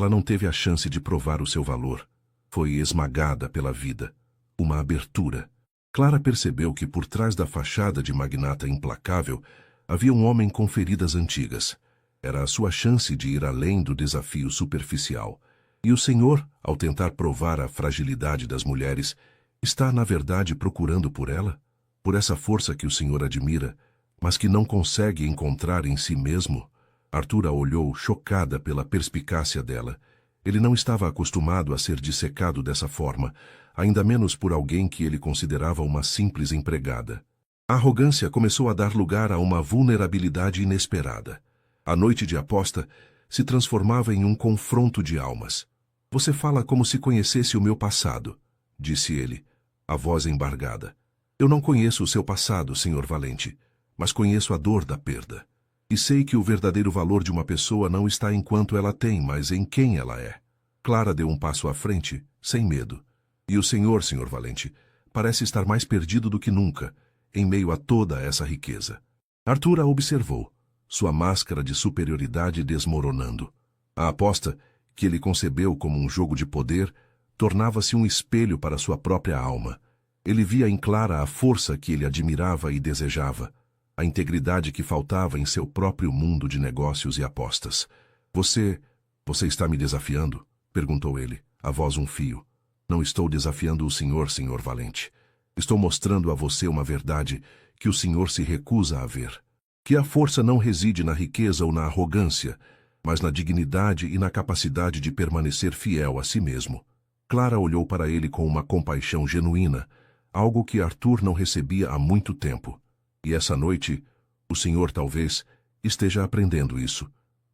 não teve a chance de provar o seu valor. Foi esmagada pela vida. Uma abertura. Clara percebeu que por trás da fachada de magnata implacável havia um homem com feridas antigas. Era a sua chance de ir além do desafio superficial. E o senhor, ao tentar provar a fragilidade das mulheres, está, na verdade, procurando por ela? Por essa força que o senhor admira, mas que não consegue encontrar em si mesmo? Arthur a olhou, chocada pela perspicácia dela. Ele não estava acostumado a ser dissecado dessa forma, ainda menos por alguém que ele considerava uma simples empregada. A arrogância começou a dar lugar a uma vulnerabilidade inesperada. A noite de aposta se transformava em um confronto de almas. Você fala como se conhecesse o meu passado, disse ele, a voz embargada. Eu não conheço o seu passado, Sr. Valente, mas conheço a dor da perda. E sei que o verdadeiro valor de uma pessoa não está em quanto ela tem, mas em quem ela é. Clara deu um passo à frente, sem medo. E o senhor, Sr. Valente, parece estar mais perdido do que nunca, em meio a toda essa riqueza. Arthur a observou, sua máscara de superioridade desmoronando. A aposta, que ele concebeu como um jogo de poder, tornava-se um espelho para sua própria alma. Ele via em Clara a força que ele admirava e desejava, a integridade que faltava em seu próprio mundo de negócios e apostas. Você está me desafiando? Perguntou ele, a voz um fio. Não estou desafiando o senhor, Sr. Valente. Estou mostrando a você uma verdade que o senhor se recusa a ver. Que a força não reside na riqueza ou na arrogância, mas na dignidade e na capacidade de permanecer fiel a si mesmo. Clara olhou para ele com uma compaixão genuína, algo que Arthur não recebia há muito tempo. E essa noite, o senhor talvez esteja aprendendo isso.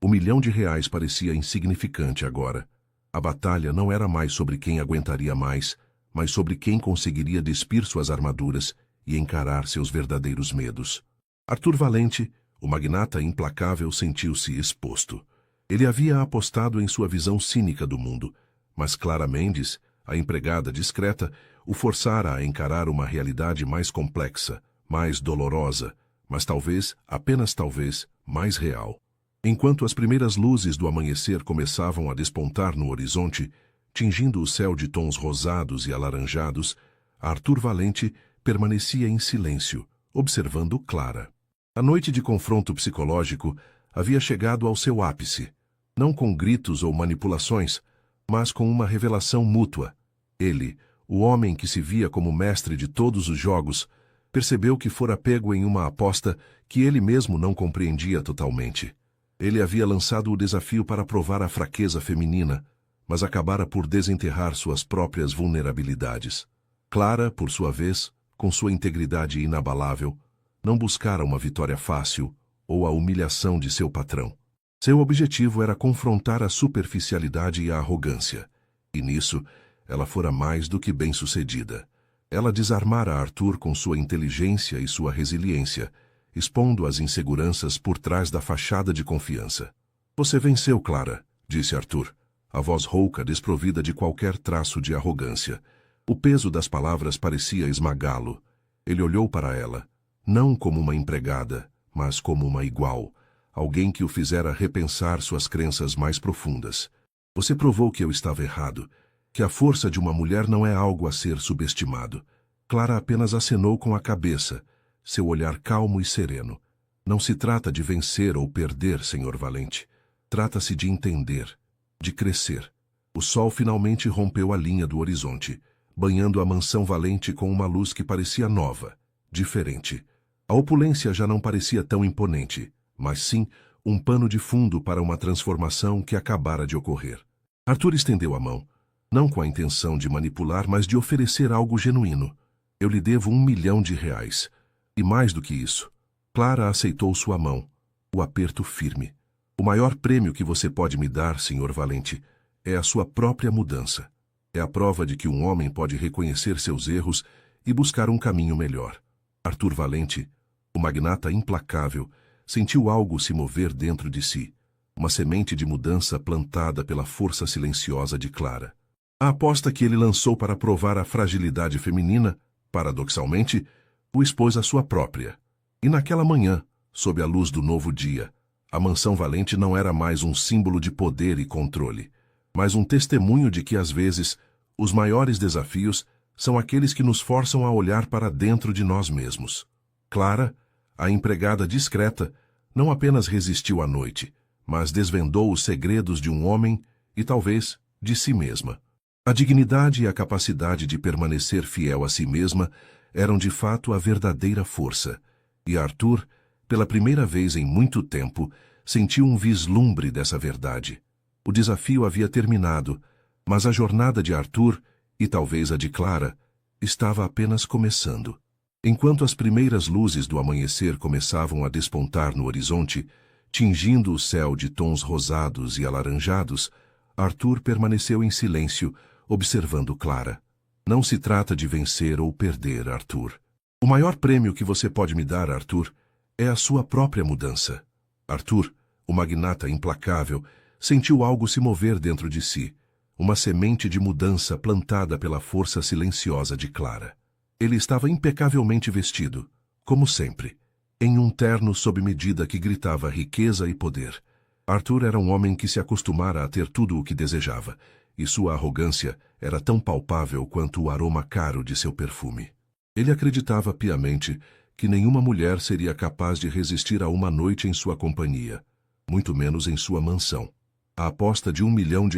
R$ 1.000.000 parecia insignificante agora. A batalha não era mais sobre quem aguentaria mais, mas sobre quem conseguiria despir suas armaduras e encarar seus verdadeiros medos. Arthur Valente, o magnata implacável, sentiu-se exposto. Ele havia apostado em sua visão cínica do mundo, mas Clara Mendes, a empregada discreta, o forçara a encarar uma realidade mais complexa, mais dolorosa, mas talvez, apenas talvez, mais real. Enquanto as primeiras luzes do amanhecer começavam a despontar no horizonte, tingindo o céu de tons rosados e alaranjados, Arthur Valente permanecia em silêncio, observando Clara. A noite de confronto psicológico havia chegado ao seu ápice, não com gritos ou manipulações, mas com uma revelação mútua. Ele, o homem que se via como mestre de todos os jogos, percebeu que fora pego em uma aposta que ele mesmo não compreendia totalmente. Ele havia lançado o desafio para provar a fraqueza feminina, mas acabara por desenterrar suas próprias vulnerabilidades. Clara, por sua vez, com sua integridade inabalável, não buscara uma vitória fácil ou a humilhação de seu patrão. Seu objetivo era confrontar a superficialidade e a arrogância, e nisso ela fora mais do que bem-sucedida. Ela desarmara Arthur com sua inteligência e sua resiliência, expondo as inseguranças por trás da fachada de confiança. Você venceu, Clara, disse Arthur, a voz rouca desprovida de qualquer traço de arrogância. O peso das palavras parecia esmagá-lo. Ele olhou para ela, não como uma empregada, mas como uma igual, alguém que o fizera repensar suas crenças mais profundas. Você provou que eu estava errado, que a força de uma mulher não é algo a ser subestimado. Clara apenas acenou com a cabeça, seu olhar calmo e sereno. Não se trata de vencer ou perder, Sr. Valente. Trata-se de entender, de crescer. O sol finalmente rompeu a linha do horizonte, banhando a mansão Valente com uma luz que parecia nova, diferente. A opulência já não parecia tão imponente, mas sim um pano de fundo para uma transformação que acabara de ocorrer. Arthur estendeu a mão, não com a intenção de manipular, mas de oferecer algo genuíno. Eu lhe devo R$ 1.000.000. E mais do que isso, Clara aceitou sua mão, o aperto firme. O maior prêmio que você pode me dar, Sr. Valente, é a sua própria mudança. É a prova de que um homem pode reconhecer seus erros e buscar um caminho melhor. Arthur Valente, o magnata implacável, sentiu algo se mover dentro de si, uma semente de mudança plantada pela força silenciosa de Clara. A aposta que ele lançou para provar a fragilidade feminina, paradoxalmente, o expôs à sua própria. E naquela manhã, sob a luz do novo dia, a mansão Valente não era mais um símbolo de poder e controle, mas um testemunho de que, às vezes, os maiores desafios são aqueles que nos forçam a olhar para dentro de nós mesmos. Clara, a empregada discreta, não apenas resistiu à noite, mas desvendou os segredos de um homem e, talvez, de si mesma. A dignidade e a capacidade de permanecer fiel a si mesma eram de fato a verdadeira força, e Arthur, pela primeira vez em muito tempo, sentiu um vislumbre dessa verdade. O desafio havia terminado, mas a jornada de Arthur, e talvez a de Clara, estava apenas começando. Enquanto as primeiras luzes do amanhecer começavam a despontar no horizonte, Tingindo o céu de tons rosados e alaranjados, Arthur permaneceu em silêncio, observando Clara. Não se trata de vencer ou perder, Arthur. O maior prêmio que você pode me dar, Arthur, é a sua própria mudança. Arthur, o magnata implacável, sentiu algo se mover dentro de si, uma semente de mudança plantada pela força silenciosa de Clara. Ele estava impecavelmente vestido, como sempre, em um terno sob medida que gritava riqueza e poder. Arthur era um homem que se acostumara a ter tudo o que desejava, e sua arrogância era tão palpável quanto o aroma caro de seu perfume. Ele acreditava piamente que nenhuma mulher seria capaz de resistir a uma noite em sua companhia, muito menos em sua mansão. A aposta de R$1 milhão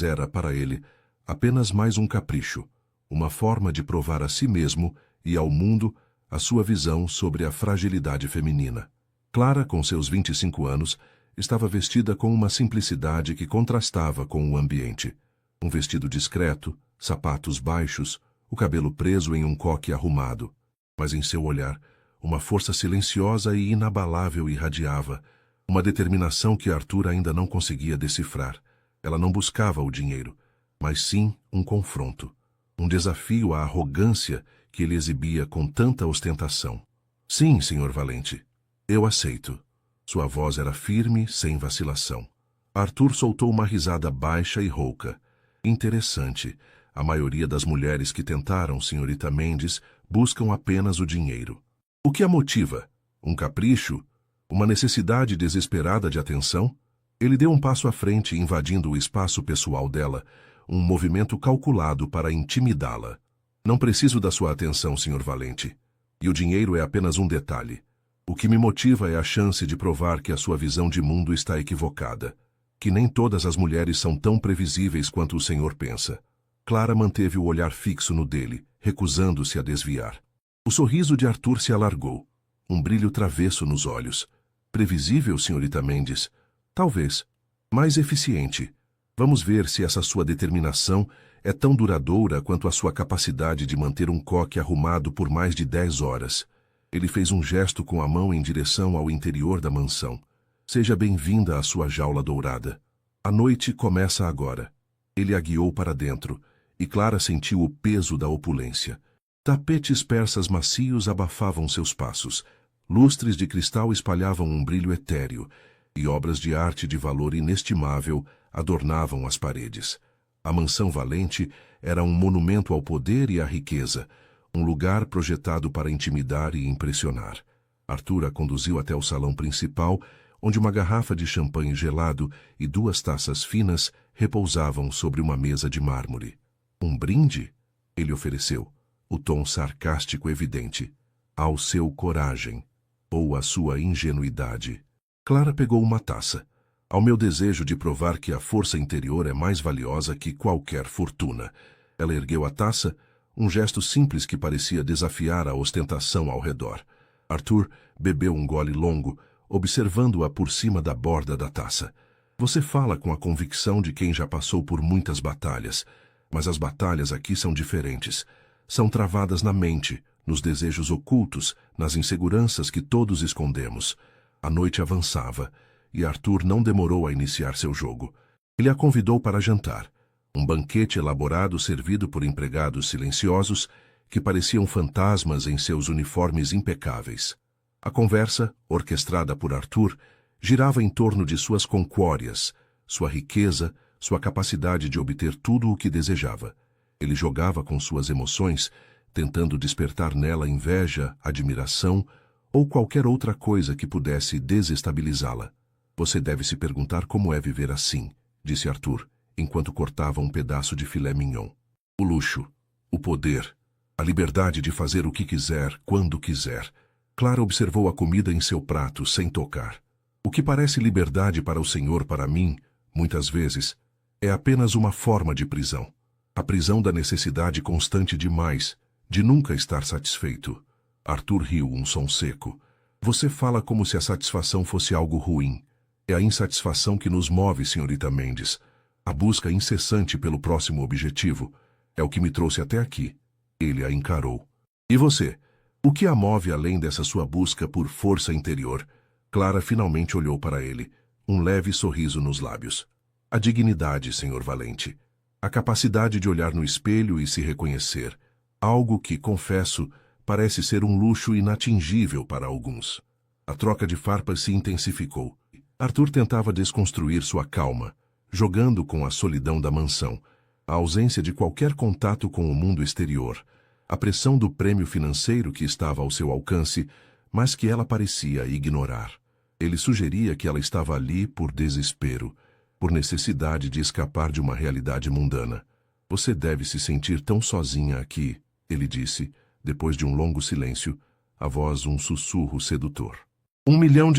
era, para ele, apenas mais um capricho, uma forma de provar a si mesmo e ao mundo a sua visão sobre a fragilidade feminina. Clara, com seus 25 anos, estava vestida com uma simplicidade que contrastava com o ambiente. Um vestido discreto, sapatos baixos, o cabelo preso em um coque arrumado. Mas em seu olhar, uma força silenciosa e inabalável irradiava, uma determinação que Arthur ainda não conseguia decifrar. Ela não buscava o dinheiro, mas sim um confronto, um desafio à arrogância que ele exibia com tanta ostentação. Sim, senhor Valente, eu aceito. Sua voz era firme, sem vacilação. Arthur soltou uma risada baixa e rouca. Interessante. A maioria das mulheres que tentaram, senhorita Mendes, buscam apenas o dinheiro. O que a motiva? Um capricho? Uma necessidade desesperada de atenção? Ele deu um passo à frente, invadindo o espaço pessoal dela, um movimento calculado para intimidá-la. Não preciso da sua atenção, senhor Valente. E o dinheiro é apenas um detalhe. O que me motiva é a chance de provar que a sua visão de mundo está equivocada, que nem todas as mulheres são tão previsíveis quanto o senhor pensa. Clara manteve o olhar fixo no dele, recusando-se a desviar. O sorriso de Arthur se alargou, um brilho travesso nos olhos. Previsível, senhorita Mendes? Talvez. Mais eficiente. Vamos ver se essa sua determinação é tão duradoura quanto a sua capacidade de manter um coque arrumado por mais de 10 horas. Ele fez um gesto com a mão em direção ao interior da mansão. Seja bem-vinda à sua jaula dourada. A noite começa agora. Ele a guiou para dentro, e Clara sentiu o peso da opulência. Tapetes persas macios abafavam seus passos, lustres de cristal espalhavam um brilho etéreo, e obras de arte de valor inestimável adornavam as paredes. A mansão Valente era um monumento ao poder e à riqueza, um lugar projetado para intimidar e impressionar. Arthur a conduziu até o salão principal, onde uma garrafa de champanhe gelado e 2 taças finas repousavam sobre uma mesa de mármore. Um brinde? Ele ofereceu, o tom sarcástico evidente. Ao seu coragem, ou à sua ingenuidade. Clara pegou uma taça. Ao meu desejo de provar que a força interior é mais valiosa que qualquer fortuna. Ela ergueu a taça, um gesto simples que parecia desafiar a ostentação ao redor. Arthur bebeu um gole longo, observando-a por cima da borda da taça. Você fala com a convicção de quem já passou por muitas batalhas, mas as batalhas aqui são diferentes. São travadas na mente, nos desejos ocultos, nas inseguranças que todos escondemos. A noite avançava, e Arthur não demorou a iniciar seu jogo. Ele a convidou para jantar. Um banquete elaborado servido por empregados silenciosos que pareciam fantasmas em seus uniformes impecáveis. A conversa, orquestrada por Arthur, girava em torno de suas conquórias, sua riqueza, sua capacidade de obter tudo o que desejava. Ele jogava com suas emoções, tentando despertar nela inveja, admiração ou qualquer outra coisa que pudesse desestabilizá-la. Você deve se perguntar como é viver assim, disse Arthur, enquanto cortava um pedaço de filé mignon. O luxo, o poder, a liberdade de fazer o que quiser, quando quiser. Clara observou a comida em seu prato, sem tocar. O que parece liberdade para o senhor, para mim, muitas vezes, é apenas uma forma de prisão. A prisão da necessidade constante de mais, de nunca estar satisfeito. Arthur riu, um som seco. Você fala como se a satisfação fosse algo ruim. É a insatisfação que nos move, senhorita Mendes. A busca incessante pelo próximo objetivo é o que me trouxe até aqui. Ele a encarou. E você? O que a move além dessa sua busca por força interior? Clara finalmente olhou para ele, um leve sorriso nos lábios. A dignidade, Sr. Valente. A capacidade de olhar no espelho e se reconhecer. Algo que, confesso, parece ser um luxo inatingível para alguns. A troca de farpas se intensificou. Arthur tentava desconstruir sua calma, jogando com a solidão da mansão, a ausência de qualquer contato com o mundo exterior, a pressão do prêmio financeiro que estava ao seu alcance, mas que ela parecia ignorar. Ele sugeria que ela estava ali por desespero, por necessidade de escapar de uma realidade mundana. Você deve se sentir tão sozinha aqui, ele disse, depois de um longo silêncio, a voz um sussurro sedutor. R$1 milhão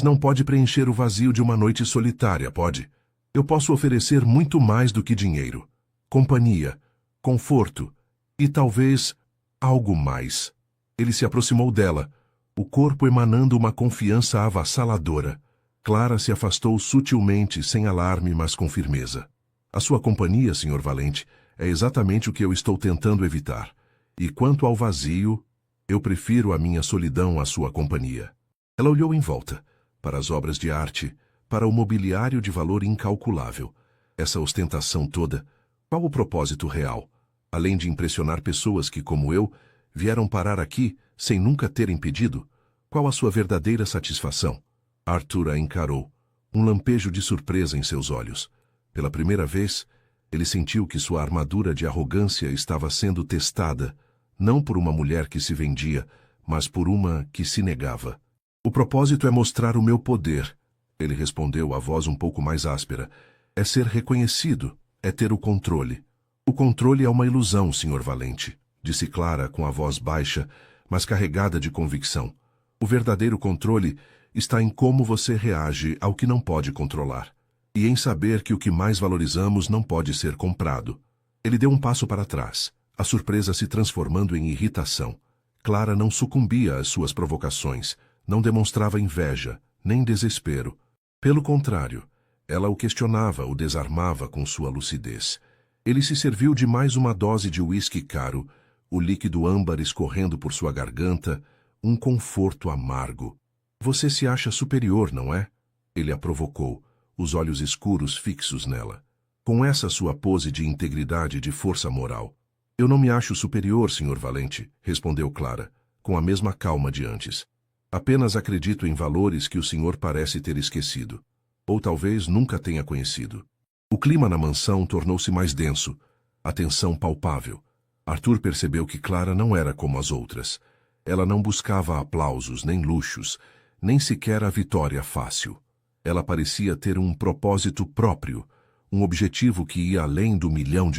não pode preencher o vazio de uma noite solitária, pode? Eu posso oferecer muito mais do que dinheiro. Companhia, conforto e talvez algo mais. Ele se aproximou dela, o corpo emanando uma confiança avassaladora. Clara se afastou sutilmente, sem alarme, mas com firmeza. A sua companhia, Sr. Valente, é exatamente o que eu estou tentando evitar. E quanto ao vazio, eu prefiro a minha solidão à sua companhia. Ela olhou em volta, para as obras de arte, para o mobiliário de valor incalculável. Essa ostentação toda, qual o propósito real? Além de impressionar pessoas que, como eu, vieram parar aqui sem nunca terem pedido, qual a sua verdadeira satisfação? Arthur a encarou, um lampejo de surpresa em seus olhos. Pela primeira vez, ele sentiu que sua armadura de arrogância estava sendo testada, não por uma mulher que se vendia, mas por uma que se negava. O propósito é mostrar o meu poder, ele respondeu, a voz um pouco mais áspera. É ser reconhecido, é ter o controle. O controle é uma ilusão, Sr. Valente, disse Clara com a voz baixa, mas carregada de convicção. O verdadeiro controle está em como você reage ao que não pode controlar, e em saber que o que mais valorizamos não pode ser comprado. Ele deu um passo para trás, a surpresa se transformando em irritação. Clara não sucumbia às suas provocações, não demonstrava inveja, nem desespero. Pelo contrário, ela o questionava, o desarmava com sua lucidez. Ele se serviu de mais uma dose de uísque caro, o líquido âmbar escorrendo por sua garganta, um conforto amargo. Você se acha superior, não é? Ele a provocou, os olhos escuros fixos nela. Com essa sua pose de integridade e de força moral. Eu não me acho superior, Sr. Valente, respondeu Clara, com a mesma calma de antes. Apenas acredito em valores que o senhor parece ter esquecido. Ou talvez nunca tenha conhecido. O clima na mansão tornou-se mais denso, a tensão palpável. Arthur percebeu que Clara não era como as outras. Ela não buscava aplausos, nem luxos, nem sequer a vitória fácil. Ela parecia ter um propósito próprio, um objetivo que ia além do R$1 milhão.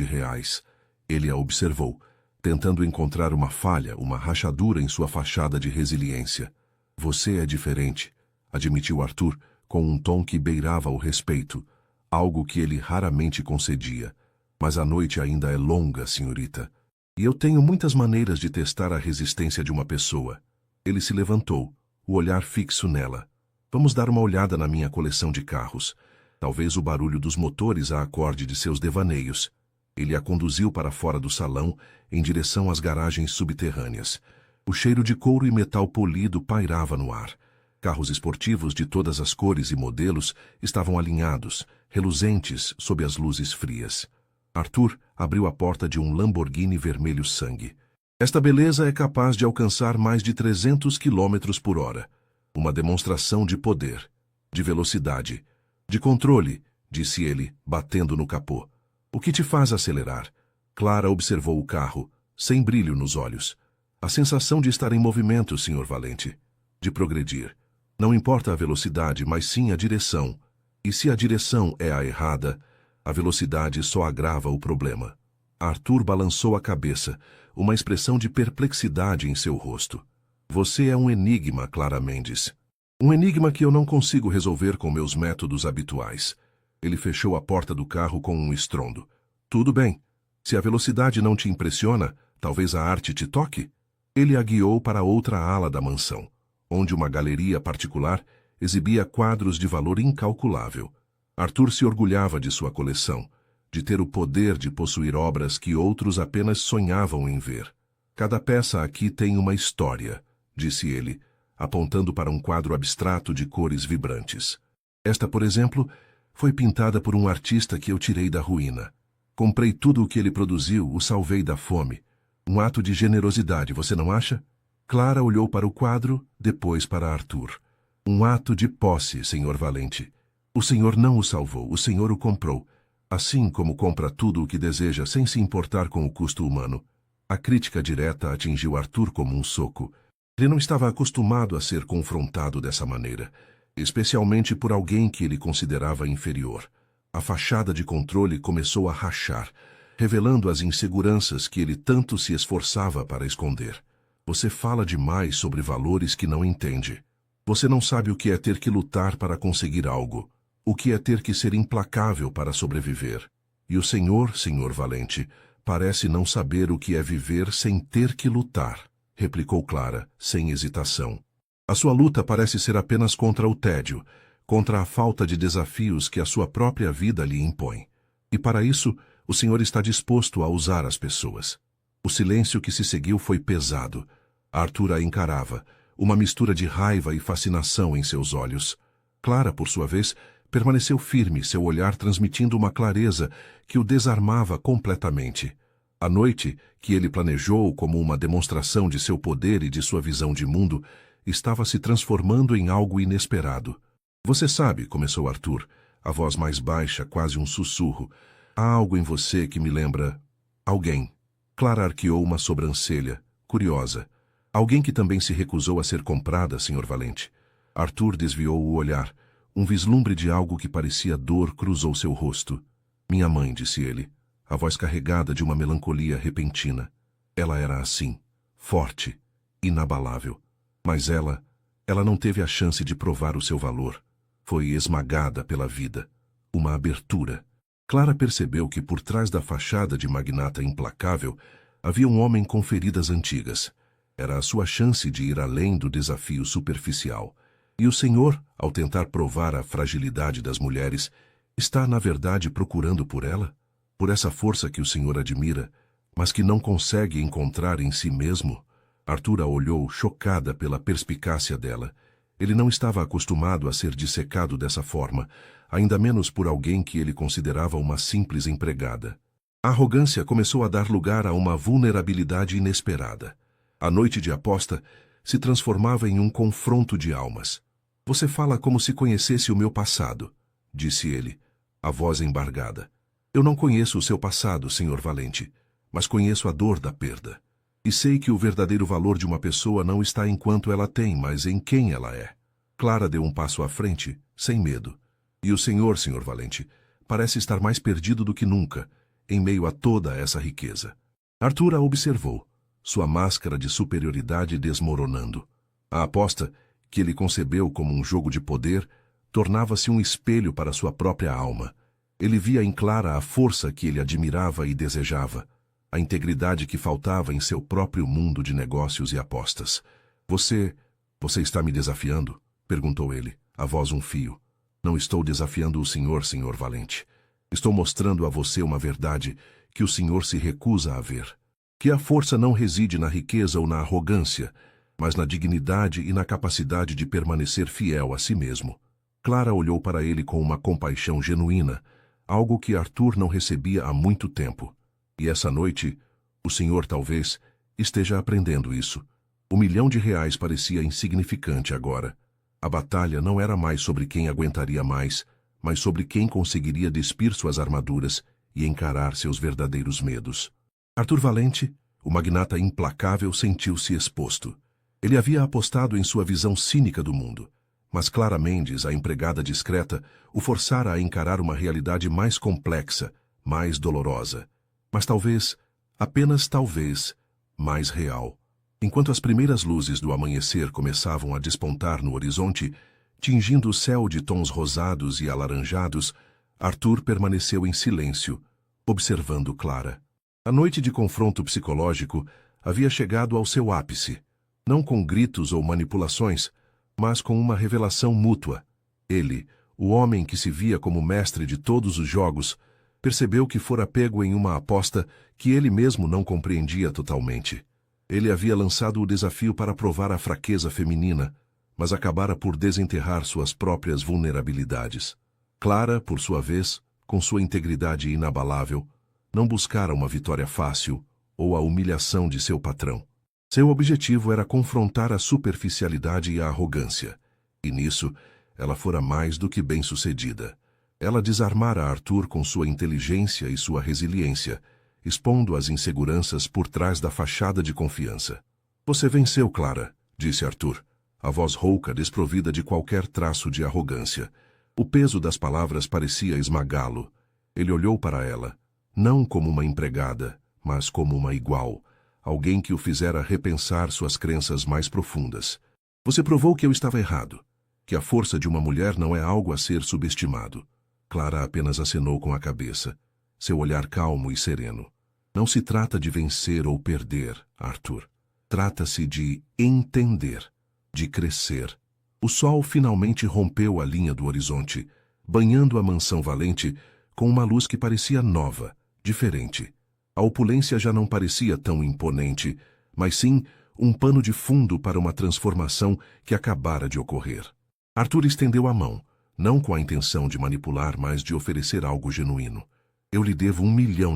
Ele a observou, tentando encontrar uma falha, uma rachadura em sua fachada de resiliência. Você é diferente, admitiu Arthur, com um tom que beirava o respeito, algo que ele raramente concedia. Mas a noite ainda é longa, senhorita. E eu tenho muitas maneiras de testar a resistência de uma pessoa. Ele se levantou, o olhar fixo nela. Vamos dar uma olhada na minha coleção de carros. Talvez o barulho dos motores a acorde de seus devaneios. Ele a conduziu para fora do salão, em direção às garagens subterrâneas. O cheiro de couro e metal polido pairava no ar. Carros esportivos de todas as cores e modelos estavam alinhados, reluzentes sob as luzes frias. Arthur abriu a porta de um Lamborghini vermelho sangue. Esta beleza é capaz de alcançar mais de 300 km por hora. Uma demonstração de poder, de velocidade, de controle, disse ele, batendo no capô. O que te faz acelerar? Clara observou o carro, sem brilho nos olhos. A sensação de estar em movimento, Sr. Valente. De progredir. Não importa a velocidade, mas sim a direção. E se a direção é a errada, a velocidade só agrava o problema. Arthur balançou a cabeça, uma expressão de perplexidade em seu rosto. Você é um enigma, Clara Mendes. Um enigma que eu não consigo resolver com meus métodos habituais. Ele fechou a porta do carro com um estrondo. Tudo bem. Se a velocidade não te impressiona, talvez a arte te toque? Ele a guiou para outra ala da mansão, onde uma galeria particular exibia quadros de valor incalculável. Arthur se orgulhava de sua coleção, de ter o poder de possuir obras que outros apenas sonhavam em ver. Cada peça aqui tem uma história, disse ele, apontando para um quadro abstrato de cores vibrantes. Esta, por exemplo, foi pintada por um artista que eu tirei da ruína. Comprei tudo o que ele produziu, o salvei da fome. Um ato de generosidade, você não acha? Clara olhou para o quadro, depois para Arthur. Um ato de posse, Senhor Valente. O Senhor não o salvou, o Senhor o comprou. Assim como compra tudo o que deseja sem se importar com o custo humano. A crítica direta atingiu Arthur como um soco. Ele não estava acostumado a ser confrontado dessa maneira, especialmente por alguém que ele considerava inferior. A fachada de controle começou a rachar, revelando as inseguranças que ele tanto se esforçava para esconder. Você fala demais sobre valores que não entende. Você não sabe o que é ter que lutar para conseguir algo, o que é ter que ser implacável para sobreviver. E o Senhor, Senhor Valente, parece não saber o que é viver sem ter que lutar, replicou Clara, sem hesitação. A sua luta parece ser apenas contra o tédio, contra a falta de desafios que a sua própria vida lhe impõe. E para isso, o Senhor está disposto a usar as pessoas. O silêncio que se seguiu foi pesado. Arthur a encarava, uma mistura de raiva e fascinação em seus olhos. Clara, por sua vez, permaneceu firme, seu olhar transmitindo uma clareza que o desarmava completamente. A noite, que ele planejou como uma demonstração de seu poder e de sua visão de mundo, estava se transformando em algo inesperado. Você sabe, começou Arthur, a voz mais baixa, quase um sussurro. Há algo em você que me lembra... alguém. Clara arqueou uma sobrancelha, curiosa. Alguém que também se recusou a ser comprada, Sr. Valente. Arthur desviou o olhar. Um vislumbre de algo que parecia dor cruzou seu rosto. Minha mãe, disse ele, a voz carregada de uma melancolia repentina. Ela era assim, forte, inabalável. Mas ela não teve a chance de provar o seu valor. Foi esmagada pela vida. Uma abertura. Clara percebeu que por trás da fachada de magnata implacável havia um homem com feridas antigas. Era a sua chance de ir além do desafio superficial. E o Senhor, ao tentar provar a fragilidade das mulheres, está, na verdade, procurando por ela? Por essa força que o Senhor admira, mas que não consegue encontrar em si mesmo? Arthur a olhou, chocada pela perspicácia dela. Ele não estava acostumado a ser dissecado dessa forma, ainda menos por alguém que ele considerava uma simples empregada. A arrogância começou a dar lugar a uma vulnerabilidade inesperada. A noite de aposta se transformava em um confronto de almas. Você fala como se conhecesse o meu passado, disse ele, a voz embargada. Eu não conheço o seu passado, Senhor Valente, mas conheço a dor da perda. E sei que o verdadeiro valor de uma pessoa não está em quanto ela tem, mas em quem ela é. Clara deu um passo à frente, sem medo. E o Senhor, Senhor Valente, parece estar mais perdido do que nunca, em meio a toda essa riqueza. Arthur a observou, sua máscara de superioridade desmoronando. A aposta, que ele concebeu como um jogo de poder, tornava-se um espelho para sua própria alma. Ele via em Clara a força que ele admirava e desejava, a integridade que faltava em seu próprio mundo de negócios e apostas. Você está me desafiando? Perguntou ele, a voz um fio. Não estou desafiando o senhor, Senhor Valente. Estou mostrando a você uma verdade que o senhor se recusa a ver. Que a força não reside na riqueza ou na arrogância, mas na dignidade e na capacidade de permanecer fiel a si mesmo. Clara olhou para ele com uma compaixão genuína, algo que Arthur não recebia há muito tempo. E essa noite, o senhor talvez esteja aprendendo isso. R$1 milhão parecia insignificante agora. A batalha não era mais sobre quem aguentaria mais, mas sobre quem conseguiria despir suas armaduras e encarar seus verdadeiros medos. Arthur Valente, o magnata implacável, sentiu-se exposto. Ele havia apostado em sua visão cínica do mundo, mas Clara Mendes, a empregada discreta, o forçara a encarar uma realidade mais complexa, mais dolorosa, mas talvez, apenas talvez, mais real. Enquanto as primeiras luzes do amanhecer começavam a despontar no horizonte, tingindo o céu de tons rosados e alaranjados, Arthur permaneceu em silêncio, observando Clara. A noite de confronto psicológico havia chegado ao seu ápice, não com gritos ou manipulações, mas com uma revelação mútua. Ele, o homem que se via como mestre de todos os jogos, percebeu que fora pego em uma aposta que ele mesmo não compreendia totalmente. Ele havia lançado o desafio para provar a fraqueza feminina, mas acabara por desenterrar suas próprias vulnerabilidades. Clara, por sua vez, com sua integridade inabalável, não buscara uma vitória fácil ou a humilhação de seu patrão. Seu objetivo era confrontar a superficialidade e a arrogância, e nisso ela fora mais do que bem-sucedida. Ela desarmara Arthur com sua inteligência e sua resiliência, expondo as inseguranças por trás da fachada de confiança. Você venceu, Clara, disse Arthur, a voz rouca desprovida de qualquer traço de arrogância. O peso das palavras parecia esmagá-lo. Ele olhou para ela, não como uma empregada, mas como uma igual, alguém que o fizera repensar suas crenças mais profundas. Você provou que eu estava errado, que a força de uma mulher não é algo a ser subestimado. Clara apenas acenou com a cabeça, seu olhar calmo e sereno. Não se trata de vencer ou perder, Arthur. Trata-se de entender, de crescer. O sol finalmente rompeu a linha do horizonte, banhando a mansão Valente com uma luz que parecia nova, diferente. A opulência já não parecia tão imponente, mas sim um pano de fundo para uma transformação que acabara de ocorrer. Arthur estendeu a mão, não com a intenção de manipular, mas de oferecer algo genuíno. Eu lhe devo R$1 milhão.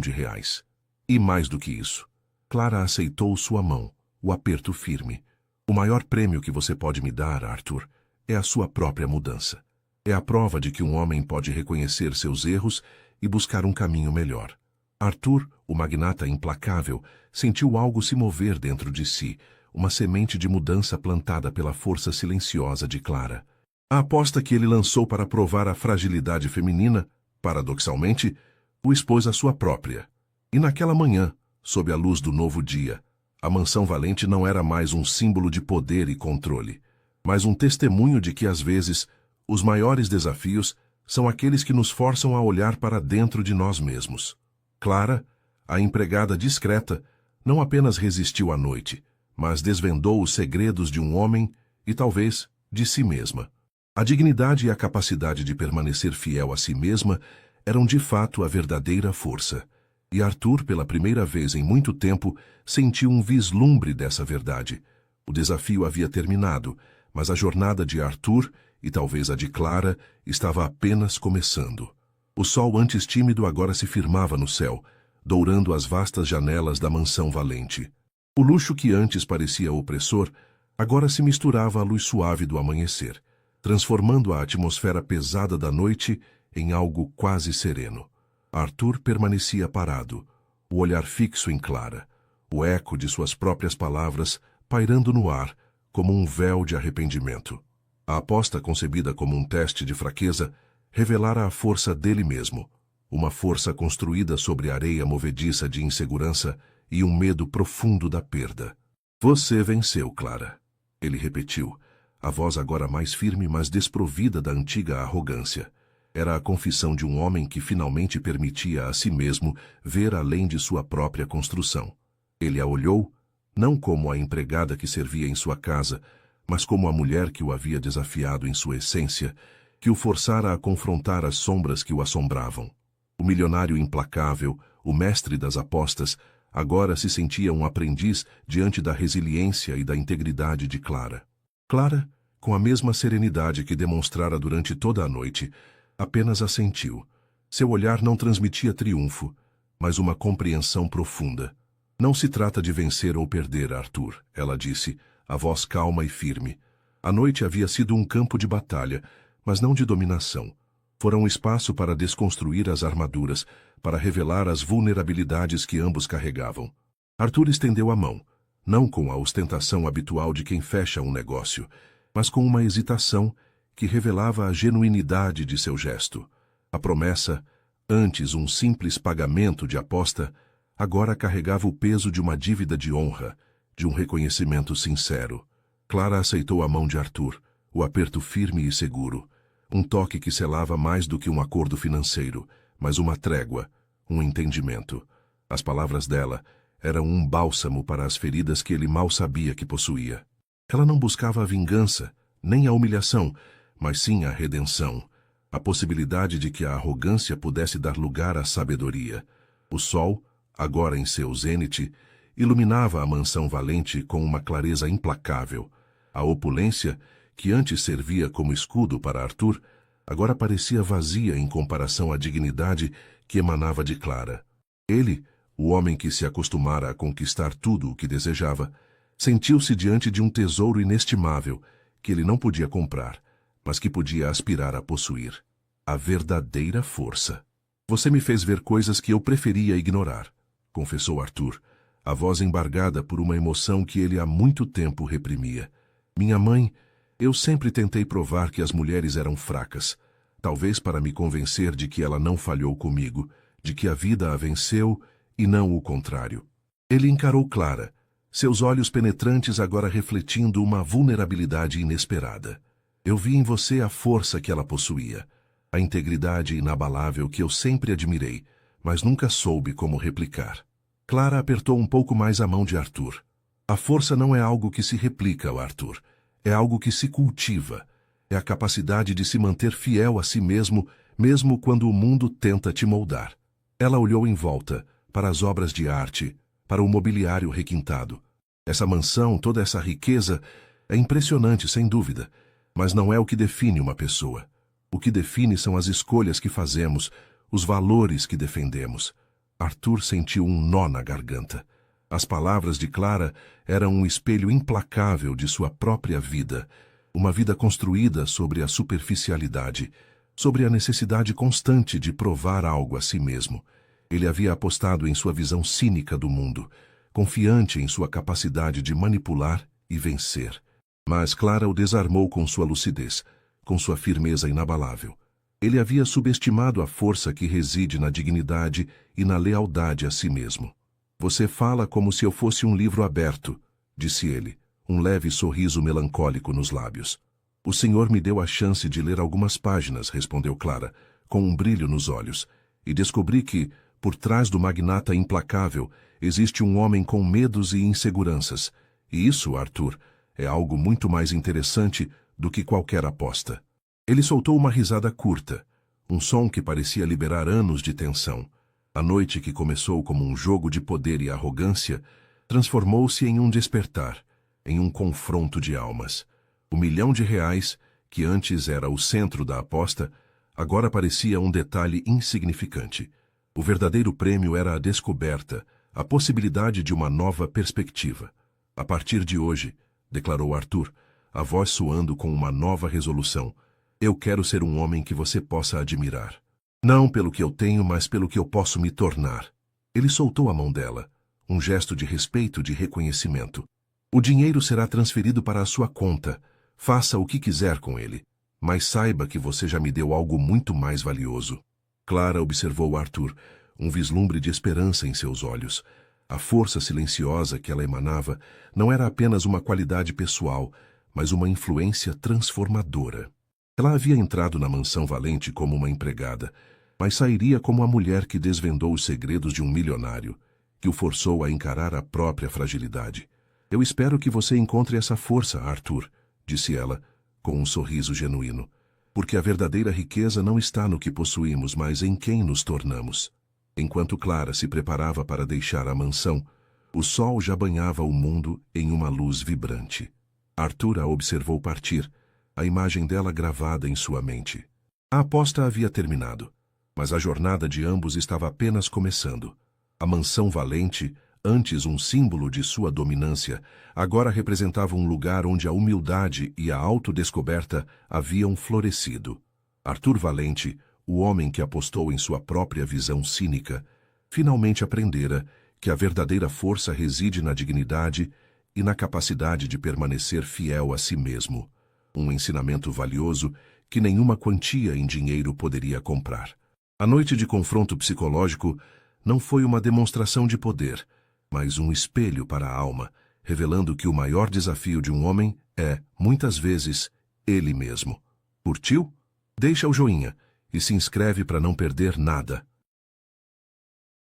E mais do que isso. Clara aceitou sua mão, o aperto firme. O maior prêmio que você pode me dar, Arthur, é a sua própria mudança. É a prova de que um homem pode reconhecer seus erros e buscar um caminho melhor. Arthur, o magnata implacável, sentiu algo se mover dentro de si, uma semente de mudança plantada pela força silenciosa de Clara. A aposta que ele lançou para provar a fragilidade feminina, paradoxalmente, o expôs à sua própria. E naquela manhã, sob a luz do novo dia, a mansão Valente não era mais um símbolo de poder e controle, mas um testemunho de que, às vezes, os maiores desafios são aqueles que nos forçam a olhar para dentro de nós mesmos. Clara, a empregada discreta, não apenas resistiu à noite, mas desvendou os segredos de um homem e, talvez, de si mesma. A dignidade e a capacidade de permanecer fiel a si mesma eram de fato a verdadeira força. E Arthur, pela primeira vez em muito tempo, sentiu um vislumbre dessa verdade. O desafio havia terminado, mas a jornada de Arthur, e talvez a de Clara, estava apenas começando. O sol antes tímido agora se firmava no céu, dourando as vastas janelas da mansão Valente. O luxo que antes parecia opressor, agora se misturava à luz suave do amanhecer, transformando a atmosfera pesada da noite em algo quase sereno. Arthur permanecia parado, o olhar fixo em Clara, o eco de suas próprias palavras pairando no ar como um véu de arrependimento. A aposta concebida como um teste de fraqueza revelara a força dele mesmo, uma força construída sobre areia movediça de insegurança e um medo profundo da perda. Você venceu, Clara, ele repetiu, a voz agora mais firme, mas desprovida da antiga arrogância. Era a confissão de um homem que finalmente permitia a si mesmo ver além de sua própria construção. Ele a olhou, não como a empregada que servia em sua casa, mas como a mulher que o havia desafiado em sua essência, que o forçara a confrontar as sombras que o assombravam. O milionário implacável, o mestre das apostas, agora se sentia um aprendiz diante da resiliência e da integridade de Clara. Clara, com a mesma serenidade que demonstrara durante toda a noite, apenas assentiu. Seu olhar não transmitia triunfo, mas uma compreensão profunda. Não se trata de vencer ou perder, Arthur, ela disse, a voz calma e firme. A noite havia sido um campo de batalha, mas não de dominação. Fora um espaço para desconstruir as armaduras, para revelar as vulnerabilidades que ambos carregavam. Arthur estendeu a mão, não com a ostentação habitual de quem fecha um negócio, mas com uma hesitação que revelava a genuinidade de seu gesto. A promessa, antes um simples pagamento de aposta, agora carregava o peso de uma dívida de honra, de um reconhecimento sincero. Clara aceitou a mão de Arthur, o aperto firme e seguro, um toque que selava mais do que um acordo financeiro, mas uma trégua, um entendimento. As palavras dela eram um bálsamo para as feridas que ele mal sabia que possuía. Ela não buscava a vingança, nem a humilhação, mas sim a redenção, a possibilidade de que a arrogância pudesse dar lugar à sabedoria. O sol, agora em seu zênite, iluminava a mansão Valente com uma clareza implacável. A opulência, que antes servia como escudo para Arthur, agora parecia vazia em comparação à dignidade que emanava de Clara. Ele, o homem que se acostumara a conquistar tudo o que desejava, sentiu-se diante de um tesouro inestimável que ele não podia comprar, mas que podia aspirar a possuir. A verdadeira força. Você me fez ver coisas que eu preferia ignorar, confessou Arthur, a voz embargada por uma emoção que ele há muito tempo reprimia. Minha mãe, eu sempre tentei provar que as mulheres eram fracas, talvez para me convencer de que ela não falhou comigo, de que a vida a venceu e não o contrário. Ele encarou Clara, seus olhos penetrantes agora refletindo uma vulnerabilidade inesperada. Eu vi em você a força que ela possuía, a integridade inabalável que eu sempre admirei, mas nunca soube como replicar. Clara apertou um pouco mais a mão de Arthur. A força não é algo que se replica, Arthur. É algo que se cultiva. É a capacidade de se manter fiel a si mesmo, mesmo quando o mundo tenta te moldar. Ela olhou em volta, para as obras de arte, para o mobiliário requintado. Essa mansão, toda essa riqueza, é impressionante, sem dúvida, mas não é o que define uma pessoa. O que define são as escolhas que fazemos, os valores que defendemos. Arthur sentiu um nó na garganta. As palavras de Clara eram um espelho implacável de sua própria vida, uma vida construída sobre a superficialidade, sobre a necessidade constante de provar algo a si mesmo. Ele havia apostado em sua visão cínica do mundo, confiante em sua capacidade de manipular e vencer. Mas Clara o desarmou com sua lucidez, com sua firmeza inabalável. Ele havia subestimado a força que reside na dignidade e na lealdade a si mesmo. Você fala como se eu fosse um livro aberto, disse ele, um leve sorriso melancólico nos lábios. O senhor me deu a chance de ler algumas páginas, respondeu Clara, com um brilho nos olhos, e descobri que, por trás do magnata implacável, existe um homem com medos e inseguranças. E isso, Arthur, é algo muito mais interessante do que qualquer aposta. Ele soltou uma risada curta, um som que parecia liberar anos de tensão. A noite que começou como um jogo de poder e arrogância, transformou-se em um despertar, em um confronto de almas. R$ 1.000.000, que antes era o centro da aposta, agora parecia um detalhe insignificante. O verdadeiro prêmio era a descoberta, a possibilidade de uma nova perspectiva. A partir de hoje, declarou Arthur, a voz soando com uma nova resolução, eu quero ser um homem que você possa admirar. Não pelo que eu tenho, mas pelo que eu posso me tornar. Ele soltou a mão dela, um gesto de respeito, de reconhecimento. O dinheiro será transferido para a sua conta. Faça o que quiser com ele. Mas saiba que você já me deu algo muito mais valioso. Clara observou Arthur, um vislumbre de esperança em seus olhos. A força silenciosa que ela emanava não era apenas uma qualidade pessoal, mas uma influência transformadora. Ela havia entrado na mansão Valente como uma empregada, mas sairia como a mulher que desvendou os segredos de um milionário, que o forçou a encarar a própria fragilidade. Eu espero que você encontre essa força, Arthur, disse ela, com um sorriso genuíno, porque a verdadeira riqueza não está no que possuímos, mas em quem nos tornamos. Enquanto Clara se preparava para deixar a mansão, o sol já banhava o mundo em uma luz vibrante. Arthur a observou partir, a imagem dela gravada em sua mente. A aposta havia terminado, mas a jornada de ambos estava apenas começando. A mansão Valente, antes um símbolo de sua dominância, agora representava um lugar onde a humildade e a autodescoberta haviam florescido. Arthur Valente, o homem que apostou em sua própria visão cínica, finalmente aprendera que a verdadeira força reside na dignidade e na capacidade de permanecer fiel a si mesmo. Um ensinamento valioso que nenhuma quantia em dinheiro poderia comprar. A noite de confronto psicológico não foi uma demonstração de poder, mas um espelho para a alma, revelando que o maior desafio de um homem é, muitas vezes, ele mesmo. Curtiu? Deixa o joinha e se inscreve para não perder nada.